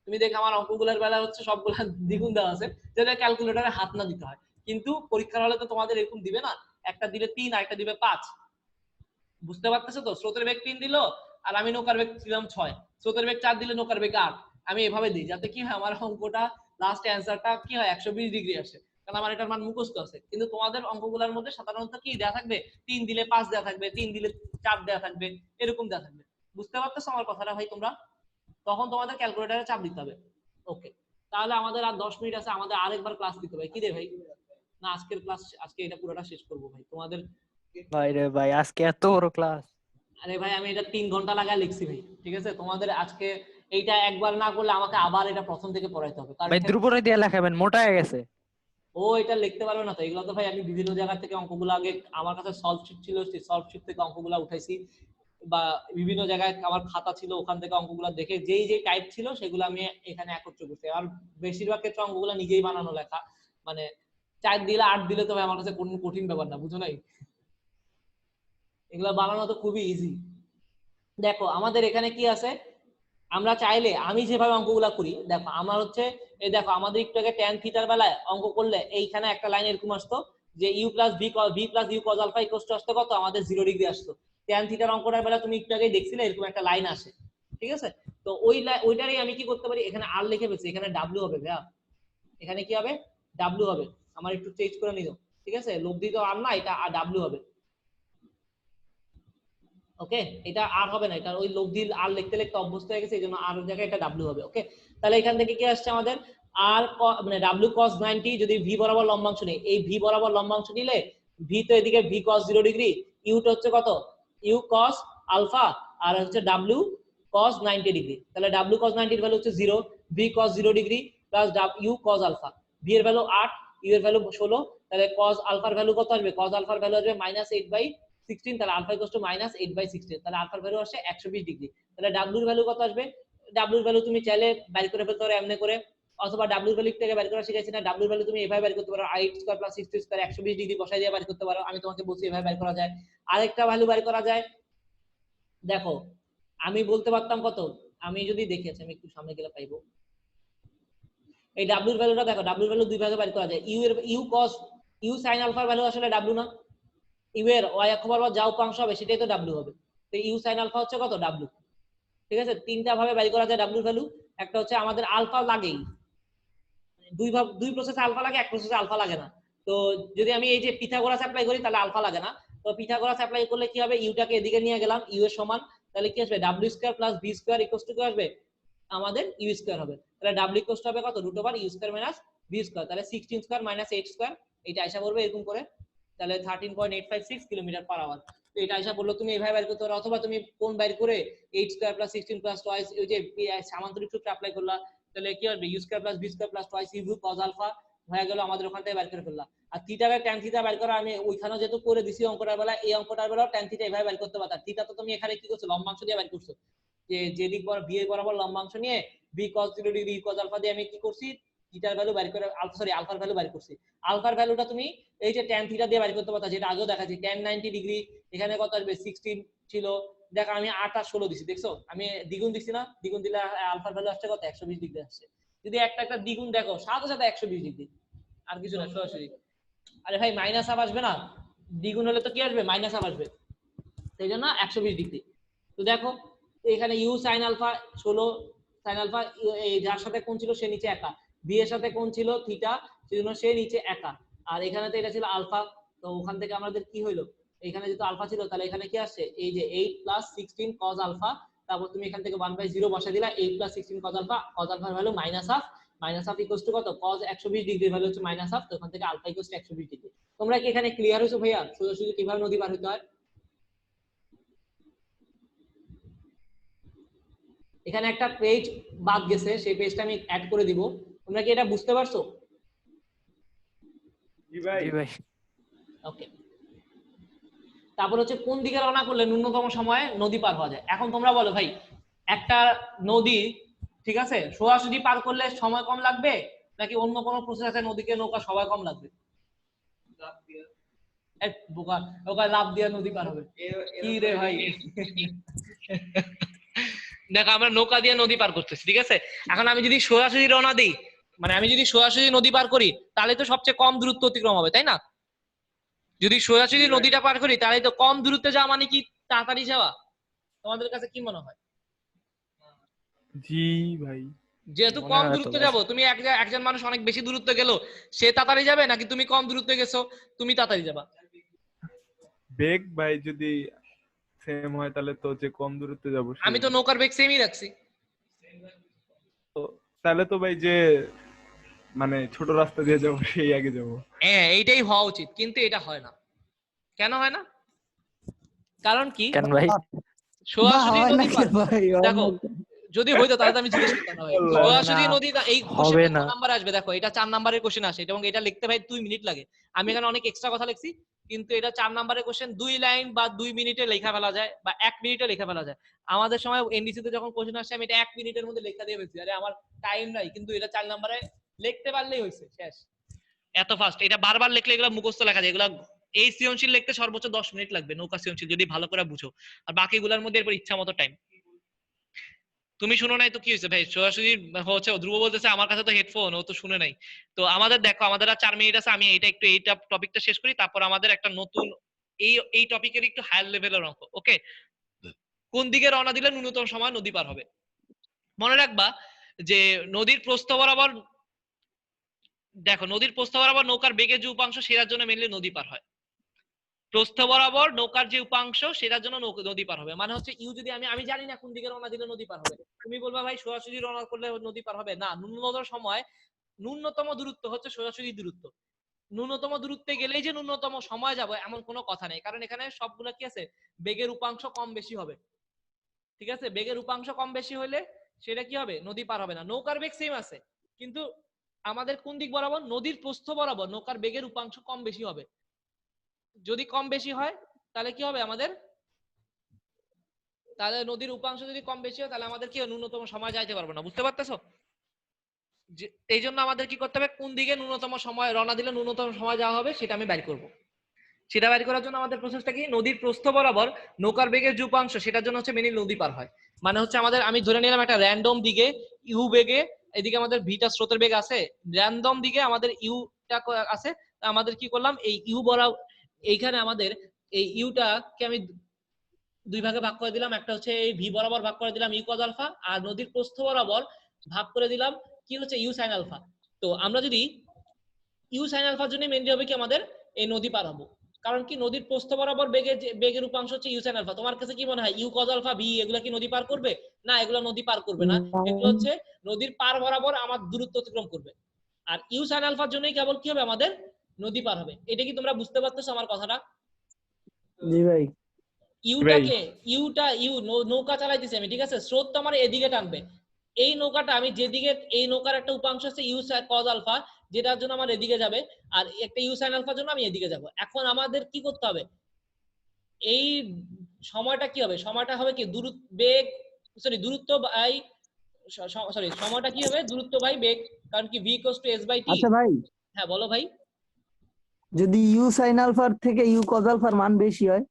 তুমি দেখো আমার অঙ্কগুলোর বেলা হচ্ছে সবগুলা দ্বিগুণ দেওয়া আছে, যাতে ক্যালকুলেটরে হাত না দিতে হয়। কিন্তু পরীক্ষার হলে তো তোমাদের এরকম দিবে না, একটা দিবে 3 আর একটা দিবে 5, বুঝতে পারতেছো তো? স্রোতের বেগ 3 দিল আর আমি নৌকার বেগ দিলাম 6, স্রোতের বেগ 4 দিলে নৌকার বেগ 8, আমি এভাবে দিই যাতে কি হয় আমার অঙ্কটা লাস্ট অ্যান্সারটা কি হয় 120 ডিগ্রি আসে, কারণ আমার এটার মান মুখস্থ আছে। কিন্তু তোমাদের অঙ্কগুলোর মধ্যে সাধারণত কি দেয়া থাকবে, 3 দিলে 5 দেয়া থাকবে, 3 দিলে 4 দেয়া থাকবে, এরকম দেয়া থাকবে। বুঝতে পারতেছো আমার কথাটা ভাই তোমরা? তখন তোমাদের ক্যালকুলেটরে চাপ দিতে হবে। ওকে, তাহলে আমাদের আর 10 মিনিট আছে, আমাদের আরেকবার ক্লাস দিতে হবে, কি রে ভাই? না আজকের ক্লাস, আজকে এটা পুরোটা শেষ করব ভাই তোমাদের। ভাই রে ভাই, আজকে এত বড় ক্লাস! আরে ভাই আমি এটা 3 ঘন্টা লাগায় লিখছি ভাই, ঠিক আছে? তোমাদের আজকে এইটা একবার না করলে আমাকে আবার এটা প্রথম থেকে পড়াইতে হবে, কারণ ভাই ধ্রুবরে দিয়ে লেখাবেন, মোটা হয়ে গেছে। ও এটা লিখতে পারবে না। তো এগুলো তো ভাই আমি বিভিন্ন জায়গা থেকে অঙ্কগুলো, আগে আমার কাছে সলভ শিট ছিল, সেই সলভ শিট থেকে অঙ্কগুলো উঠাইছি, বা বিভিন্ন জায়গায় আমার খাতা ছিল, ওখান থেকে অঙ্কগুলো দেখে যেই যেই টাইপ ছিল সেগুলো আমি এখানে একত্র করছি। আর বেশিরভাগ ক্ষেত্রে অঙ্কগুলো নিজেই বানানো লেখা, মানে 4 দিলে 8 দিলে তো ভাই আমার কাছে কোনো কঠিন ব্যাপার না, বুঝো নাই? এগুলো বানানো তো খুবই ইজি। দেখো আমাদের এখানে কি আছে, আমরা চাইলে আমি যেভাবে অঙ্কগুলা করি, দেখো আমার হচ্ছে এই দেখো আমাদের একটু আগে tan থিটার বেলায় অঙ্ক করলে এইখানে একটা লাইন এরকম আসতো যে u plus v plus u cos alpha equals to আসতো কত, আমাদের 0 ডিগ্রি আসতো। tan থিটার অঙ্কটার বেলা তুমি একটু আগে দেখছিলে এরকম একটা লাইন আসে, ঠিক আছে? তো ওইটারই আমি কি করতে পারি, এখানে r লিখে ফেলছি, এখানে w হবে ভাইয়া, এখানে কি হবে w হবে। আমার একটু চেঞ্জ করে নিও, ঠিক আছে? লব্ধি তো r না, এটা r w হবে। ওকে, এটা আর হবে না, এটা ওই লব্ধি আর লিখতে লিখতে অভ্যস্ত হয়ে গেছে, এই জন্য আর জায়গায় এটা ডাব্লিউ হবে। ওকে, তাহলে এখান থেকে কি আসছে আমাদের আর মানে ডাব্লিউ cos 90 যদি ভি বরাবর লম্বাংশ নেই, এই ভি বরাবর লম্বাংশ নিলে ভি তো এদিকে ভি cos 0 ডিগ্রি, ইউটা হচ্ছে কত ইউ cos আলফা, আর হচ্ছে ডাব্লিউ cos 90 ডিগ্রি। তাহলে ডাব্লিউ cos 90 এর ভ্যালু হচ্ছে 0, V cos 0 degree plus U cos alpha, V এর ভ্যালু 8, ইউ এর ভ্যালু 16, তাহলে cos আলফার ভ্যালু কত আসবে, cos আলফার ভ্যালু আসবে -8/16, তাহলে আলফা ইকুয়াল টু -8/16, তাহলে আলফার ভ্যালু আসে 120 ডিগ্রি। তাহলে ডাব্লিউর ভ্যালু কত আসবে, ডাব্লিউর ভ্যালু তুমি চাইলে বের করে ফেলতে পারো এমনি করে, অথবা ডাব্লিউর ভ্যালু থেকে বের করা শিখাইছি না, ডাব্লিউর ভ্যালু তুমি এভাবে বের করতে পারো, i² + 6² 120 ডিগ্রি বসাই দিয়ে বের করতে পারো, আমি তোমাকে বলছি এভাবে বের করা যায়। আরেকটা ভ্যালু বের করা যায়, দেখো আমি বলতে পারতাম কত, আমি যদি দেখি, আচ্ছা আমি একটু সামনে গেলে পাইবো, এই ডাব্লিউর ভ্যালুটা দেখো, ডাব্লিউর ভ্যালু দুই ভাগে বের করা যায়, ইউ cos ইউ sin আলফার ভ্যালু আসলে ডাব্লিউ না, ইউ এর y অক্ষ বরাবর যা উপাংশ হবে সেটাই তো ডাব্লিউ হবে, তো ইউ sin আলফা হচ্ছে কত ডাব্লিউ। ঠিক আছে, তিনটা ভাবে বের করা যায় ডাব্লিউর ভ্যালু। একটা হচ্ছে আমাদের আলফা লাগেই, দুই প্রসেসে আলফা লাগে, এক প্রসেসে আলফা লাগে না। তো যদি আমি এই যে পিথাগোরাস অ্যাপ্লাই করি তাহলে আলফা লাগে না, তো পিথাগোরাস অ্যাপ্লাই করলে কি হবে, ইউটাকে এদিকে নিয়ে গেলাম, ইউ এর সমান, তাহলে কি আসবে w² + v² = কি আসবে আমাদের u² হবে, তাহলে w = হবে কত √u² - v², তাহলে 16² - 8², এটা আশা করবে এরকম করে, তাহলে 13.856 কিলোমিটার/আওয়ার। তো এটা আশা বললো তুমি এইভাবে বের করতে পারো, অথবা তুমি কোন বের করে 8² + 16 + twice ওই যে সামান্তরিক সূত্র অ্যাপ্লাই করলা, তাহলে কি হবে u² + v² + twice u cos alpha হয়ে গেল, আমাদের ওখান থেকে বের করে ফেললাম। আর থিটা বাই tan থিটা বের করা আমি ওইখানে যেহেতু করে দিছি অঙ্কটার বেলা, এই অঙ্কটার বেলা tan থিটা এভাবে বের করতে পারতা, থিটা তো তুমি এখানে কি করছো লম্বাংশ দিয়ে বের করছো, যে যেদিক ভি এর বরাবর লম্বাংশ নিয়ে v cos 0 degree cos alpha দিয়ে আমি কি করছি থিটার ভ্যালু বের করে আলফার ভ্যালু বের করছি। আলফার ভ্যালুটা তুমি এই যে tan থিটা দিয়ে বের করতে পারতা, যেটা আগেও দেখাচ্ছি tan 90 ডিগ্রি, এখানে কত আসবে 16 ছিল, দেখো আমি 8 আর 16 দিছি, দেখছো আমি দ্বিগুণ দিছি না, দ্বিগুণ দিলে আলফার ভ্যালু আসছে কত 120 ডিগ্রি আসছে। যদি একটা একটা দ্বিগুণ দেখো সাথে সাথে 120 ডিগ্রি, আর কিছু না সরাসরি। আরে ভাই মাইনাস হাফ আসবে না, দ্বিগুণ হলে তো কি আসবে মাইনাস হাফ আসবে, সেই জন্য 120 ডিগ্রি। তো দেখো এখানে U sin alpha 16 sin alpha, এই যার সাথে কোণ ছিল সে নিচে একা, বি এর সাথে কোণ ছিল থিটা, সেজন্য সে নিচে একা, আর এখানে তো এটা ছিল আলফা, তো ওখান থেকে আমাদের কি হইলো, এখানে যেহেতু আলফা ছিল তাহলে এখানে কি আসছে এই যে 8 + 16 cos আলফা, তারপর তুমি এখান থেকে 1/0 বসা দিলা, 8 + 16 cos আলফা, cos আলফার value -half, -half equals to কত cos 120 ডিগ্রির ভ্যালু হচ্ছে -হাফ, তো ওখান থেকে আলফা ইকুয়ালস টু 120 ডিগ্রি। তোমরা কি এখানে ক্লিয়ার হইছো ভাইয়া সোজাসুজি কিভাবে নদী পার হইতে হয়? এখানে একটা পেজ বাদ গেছে, সেই পেজটা আমি অ্যাড করে দিব, তোমরা কি এটা বুঝতে পারছো? জি ভাই। জি ভাই। ওকে, তারপর হচ্ছে কোন দিকে রওনা করলে ন্যূনতম সময়ে নদী পার হওয়া যায়। এখন তোমরা বলো ভাই, একটা নদী ঠিক আছে সোজাসুজি পার করলে সময় কম লাগবে, নাকি অন্য কোনো প্রসেস আছে নদীকে নৌকা সময় কম লাগবে? এক বোকা, ওকা লাভ দিয়ে নদী পার হবে কি রে ভাই? দেখো আমরা নৌকা দিয়ে নদী পার করতেছি, ঠিক আছে, এখন আমি যদি সোজাসুজি রওনা দিই, মানে আমি যদি সোজাসুজি নদী পার করি তাহলে তো সবচেয়ে কম দূরত্ব অতিক্রম হবে, তাই না? যদি সোজাসুজি নদীটা পার করি তাহলে তো কম দূরত্বে যাওয়া মানে কি তাড়াতাড়ি যাওয়া? তোমাদের কাছে কি মনে হয়? জি ভাই। যেহেতু মনে কম হয় তো দূরত্বে ভাই। যাবো, তুমি একজন মানুষ অনেক বেশি দূরত্বে গেল সে তাড়াতাড়ি যাবে, নাকি তুমি কম দূরত্বে গেছো তুমি তাড়াতাড়ি যাবা? বেগ ভাই যদি সেম হয় তাহলে তো যে কম দূরত্বে যাবো আমি তো নৌকার বেগ সেমই রাখছি। তাহলে তো ভাই যে মানে ছোট রাস্তা দিয়ে যাবো সেই আগে যাবো। হ্যাঁ এইটাই হওয়া উচিত, কিন্তু এটা হয় না। কেন হয় না? কারণ কি? কেন ভাই? বা সোজাসুজি হয় নদী না পার, ভাই, হয় দেখো না। যদি হইতো তাহলে তো আমি জিজ্ঞেস করতাম না ভাই। আল্লাহ। সোজাসুজি না, নদী এই হবে কোশ্চেনটা না। কত নাম্বার আসবে দেখো, এটা 4 নাম্বারের কোশ্চেন আসে এবং এটা লিখতে ভাই 2 মিনিট লাগে। আমি এখানে অনেক এক্সট্রা কথা লিখছি, কিন্তু এটা 4 নাম্বারের কোশ্চেন, 2 লাইন বা 2 মিনিটে লেখা ফেলা যায় বা 1 মিনিটে লেখা ফেলা যায়। আমাদের সময় এনডিসি তে যখন কোশ্চেন আসছে আমি এটা 1 মিনিটের মধ্যে লেখা দিয়ে ফেলছি, আরে আমার টাইম নাই, কিন্তু এটা 4 নাম্বারে লিখতে পারলেই হইছে শেষ। এত ফাস্ট, এটা বারবার লিখলে এগুলো মুখস্থ লেখা যায়, এগুলো এই সৃজনশীল লিখতে সর্বোচ্চ 10 মিনিট লাগবে নৌকা সৃজনশীল যদি ভালো করে বুঝো, আর বাকিগুলোর মধ্যে এরপর ইচ্ছা মতো টাইম। তুমি শুনো নাই তো কি হয়েছে ভাই, সোজাসুজি হচ্ছে ধ্রুব বলতেছে আমার কাছে তো হেডফোন, ও তো শুনে নাই। তো আমাদের দেখো আমাদের আর 4 মিনিট আছে, আমি এইটা টপিকটা শেষ করি, তারপর আমাদের একটা নতুন এই টপিকের একটু হায়ার লেভেলের অঙ্ক। ওকে, কোন দিকে রওনা দিলে ন্যূনতম সময় নদী পার হবে? মনে রাখবা যে নদীর প্রস্থ বরাবর, দেখো নদীর প্রস্থ বরাবর নৌকার বেগের যে উপাংশ সেটার জন্য মেনলি নদী পার হয়। প্রস্থ বরাবর নৌকার যে উপাংশ সেটার জন্য নদী পার হবে। মানে হচ্ছে ইউ যদি আমি জানি না কোন দিকে রওনা দিলে নদী পার হবে, তুমি বলবা ভাই সোজাসুজি রওনা করলে নদী পার হবে না, ন্যূনতম দূরত্ব হচ্ছে সোজাসুজি দূরত্ব। ন্যূনতম দূরত্বে গেলেই যে ন্যূনতম সময় যাবে এমন কোনো কথা নেই, কারণ এখানে সবগুলো কি আছে, বেগের উপাংশ কম বেশি হবে। ঠিক আছে, বেগের উপাংশ কম বেশি হলে সেটা কি হবে, নদী পার হবে না। নৌকার বেগ সেম আছে, কিন্তু আমাদের কোন দিক বরাবর, নদীর প্রস্থ বরাবর নৌকার বেগের উপাংশ কম বেশি হবে। যদি কম বেশি হয় তাহলে কি হবে আমাদের, তাহলে নদীর উপাংশ যদি কম বেশি হয় তাহলে আমাদের কি ন্যূনতম সময় যাইতে পারবো না। বুঝতে পারতেছো? এই জন্য আমাদের কি করতে হবে, কোন দিকে ন্যূনতম সময় রওনা দিলে ন্যূনতম সময় যাওয়া হবে সেটা আমি বের করব। সেটা বের করার জন্য আমাদের প্রসেসটা কি, নদীর প্রস্থ বরাবর নৌকার বেগের যে উপাংশ সেটার জন্য হচ্ছে মেনি নদী পার হয়। মানে হচ্ছে আমাদের, আমি ধরে নিলাম একটা র্যান্ডম দিকে ইউ বেগে, এদিকে আমাদের ভিটা স্রোতের বেগ আছে, র্যান্ডম দিকে আমাদের ইউটা আছে। আমাদের কি করলাম, এই ইউ বরাবর এইখানে আমাদের এই ইউটাকে আমি দুই ভাগে ভাগ করে দিলাম। একটা হচ্ছে এই ভি বরাবর ভাগ করে দিলাম ইউ কজ আলফা, আর নদীর প্রস্থ বরাবর ভাগ করে দিলাম কি হচ্ছে ইউ সাইন আলফা। তো আমরা যদি ইউ সাইন আলফার জন্য মেনলি হবে কি আমাদের এই নদী পার হবো, কারণ কি নদীর প্রস্থ বরাবর বেগের উপাংশ হচ্ছে ইউ সাইন আলফা। তোমার কাছে কি মনে হয় ইউ কজ আলফা ভি এগুলা কি নদী পার করবে? না, এগুলো নদী পার করবে না, এগুলো হচ্ছে নদীর পার বরাবর আমার দূরত্ব অতিক্রম করবে। আর ইউ সাইন আলফার জন্যই কেবল কি হবে আমাদের নদী পার হবে। এটা কি তোমরা বুঝতে পারতেছো আমার কথাটা? জি ভাই। ইউটাকে ইউ নৌকা চালাইতেছি আমি, ঠিক আছে, স্রোত তো আমার এদিকে টানবে। এই নৌকাটা আমি যেদিকে, এই নৌকার একটা উপাংশ আছে ইউ কজ আলফা, যেটার জন্য আমার এদিকে যাবে, আর একটা ইউ সাইন আলফার জন্য আমি এদিকে যাব। এখন আমাদের কি করতে হবে, এই সময়টা কি হবে, সময়টা হবে কি দূরত্ব বাই সময়টা কি হবে, দূরত্ব বাই বেগ, কারণ কি V equals to S by T. আচ্ছা ভাই, হ্যাঁ বলো ভাই। যদি ইউ সাইন আলফার থেকে ইউ কজ আলফার মান বেশি হয়?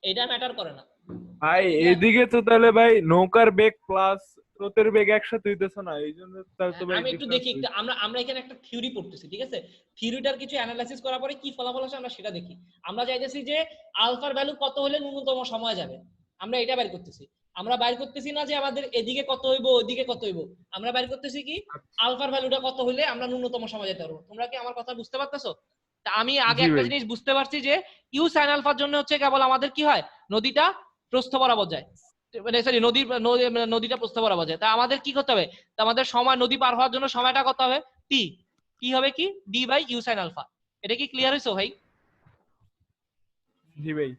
এটা ম্যাটার করে না ভাই এদিকে তো তাহলে ভাই নৌকার বেগ প্লাস স্রোতের বেগ একসাথে হইতেছে না, এই জন্য তাহলে তো ভাই আমি একটু দেখি, আমরা এখানে একটা থিওরি পড়তেছি, ঠিক আছে, থিওরিটার কিছু অ্যানালাইসিস করার পরে কি ফলাফল আসে আমরা সেটা দেখি। আমরা চাইতেছি যে আলফার ভ্যালু কত হলে ন্যূনতম সময় যাবে, আমরা এটা বের করতেছি। আমরা বাইর করতেছি না যে আমাদের এদিকে কত হইব ওইদিকে কত হইব, আমরা বাইর করতেছি কি আলফার ভ্যালুটা কত হইলে আমরা ন্যূনতম সময় যেতে পারবো। তোমরা কি আমার কথা বুঝতে পারতেছো? তা আমি আগে জি একটা ভাই। জিনিস বুঝতে পারছি যে ইউ সাইন আলফার জন্য হচ্ছে কেবল আমাদের কি হয়, নদীটা প্রস্থ বরাবর যায়, মানে সরি নদীটা প্রস্থ বরাবর যায়। তা আমাদের কি করতে হবে, তা আমাদের সময় নদী পার হওয়ার জন্য সময়টা কত হবে, টি, কি হবে কি D by U sine alpha. এটা কি ক্লিয়ার হইছো ভাই? জি ভাই।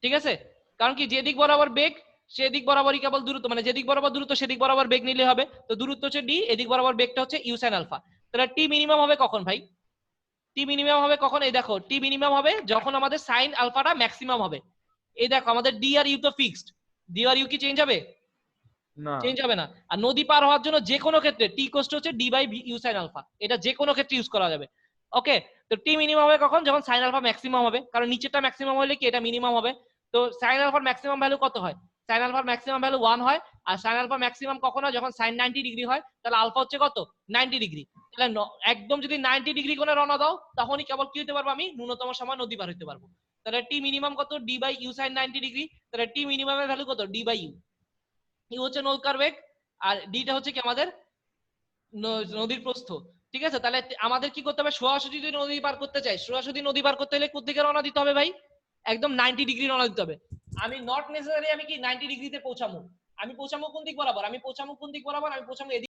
ঠিক আছে, কারণ কি যেদিক বরাবর বেগ সেদিক বরাবরই কেবল দূরত্ব, মানে যেদিক বরাবর দূরত্ব সেদিক বরাবর বেগ নিলে হবে। তো দূরত্ব হচ্ছে ডি, এদিক বরাবর বেগটা হচ্ছে ইউ সাইন আলফা। তাহলে টি মিনিমাম হবে কখন ভাই, টি মিনিমাম হবে কখন, এই দেখো টি মিনিমাম হবে যখন আমাদের সাইন আলফাটা ম্যাক্সিমাম হবে। এই দেখো আমাদের ডি আর ইউ তো ফিক্সড, ডি আর ইউ কি চেঞ্জ হবে? না। চেঞ্জ হবে না। আর নদী পার হওয়ার জন্য যে কোনো ক্ষেত্রে টি কোস্ট হচ্ছে D by U sine alpha, এটা যে কোনো ক্ষেত্রে ইউজ করা যাবে। ওকে, তো টি মিনিমাম হবে কখন, যখন সাইন আলফা ম্যাক্সিমাম হবে, কারণ নিচেরটা ম্যাক্সিমাম হলে কি এটা মিনিমাম হবে। তো সাইন আলফার ম্যাক্সিমাম ভ্যালু কত হয়, সাইন আলফার ম্যাক্সিমাম ভ্যালু 1 হয়। আর সাইন আলফা ম্যাক্সিমাম কখন হয়, যখন সাইন 90 ডিগ্রি হয়, তাহলে আলফা হচ্ছে কত 90 ডিগ্রি। তাহলে একদম যদি 90 ডিগ্রি কোণে রওনা দাও তখনই কেবল কি হতে পারবো, আমি ন্যূনতম সময় নদী পার হতে পারবো। তাহলে টি মিনিমাম কত, D by U sine 90 degree. তাহলে টি মিনিমামের ভ্যালু কত, ডি বাই ইউ। ইউ হচ্ছে নৌকার বেগ আর ডিটা হচ্ছে কি আমাদের নদীর প্রস্থ। ঠিক আছে, তাহলে আমাদের কি করতে হবে, সোজাসুজি যদি নদী পার করতে চাই, সোজাসুজি নদী পার করতে হলে কোন দিকে রওনা দিতে হবে ভাই, একদম 90 ডিগ্রি রওনা দিতে হবে। আমি নট নেসেসারি আমি কি 90 ডিগ্রিতে পৌঁছাবো, আমি পৌঁছাবো কোন দিক বরাবর, আমি পৌঁছাবো কোন দিক বরাবর, আমি পৌঁছাবো এদিক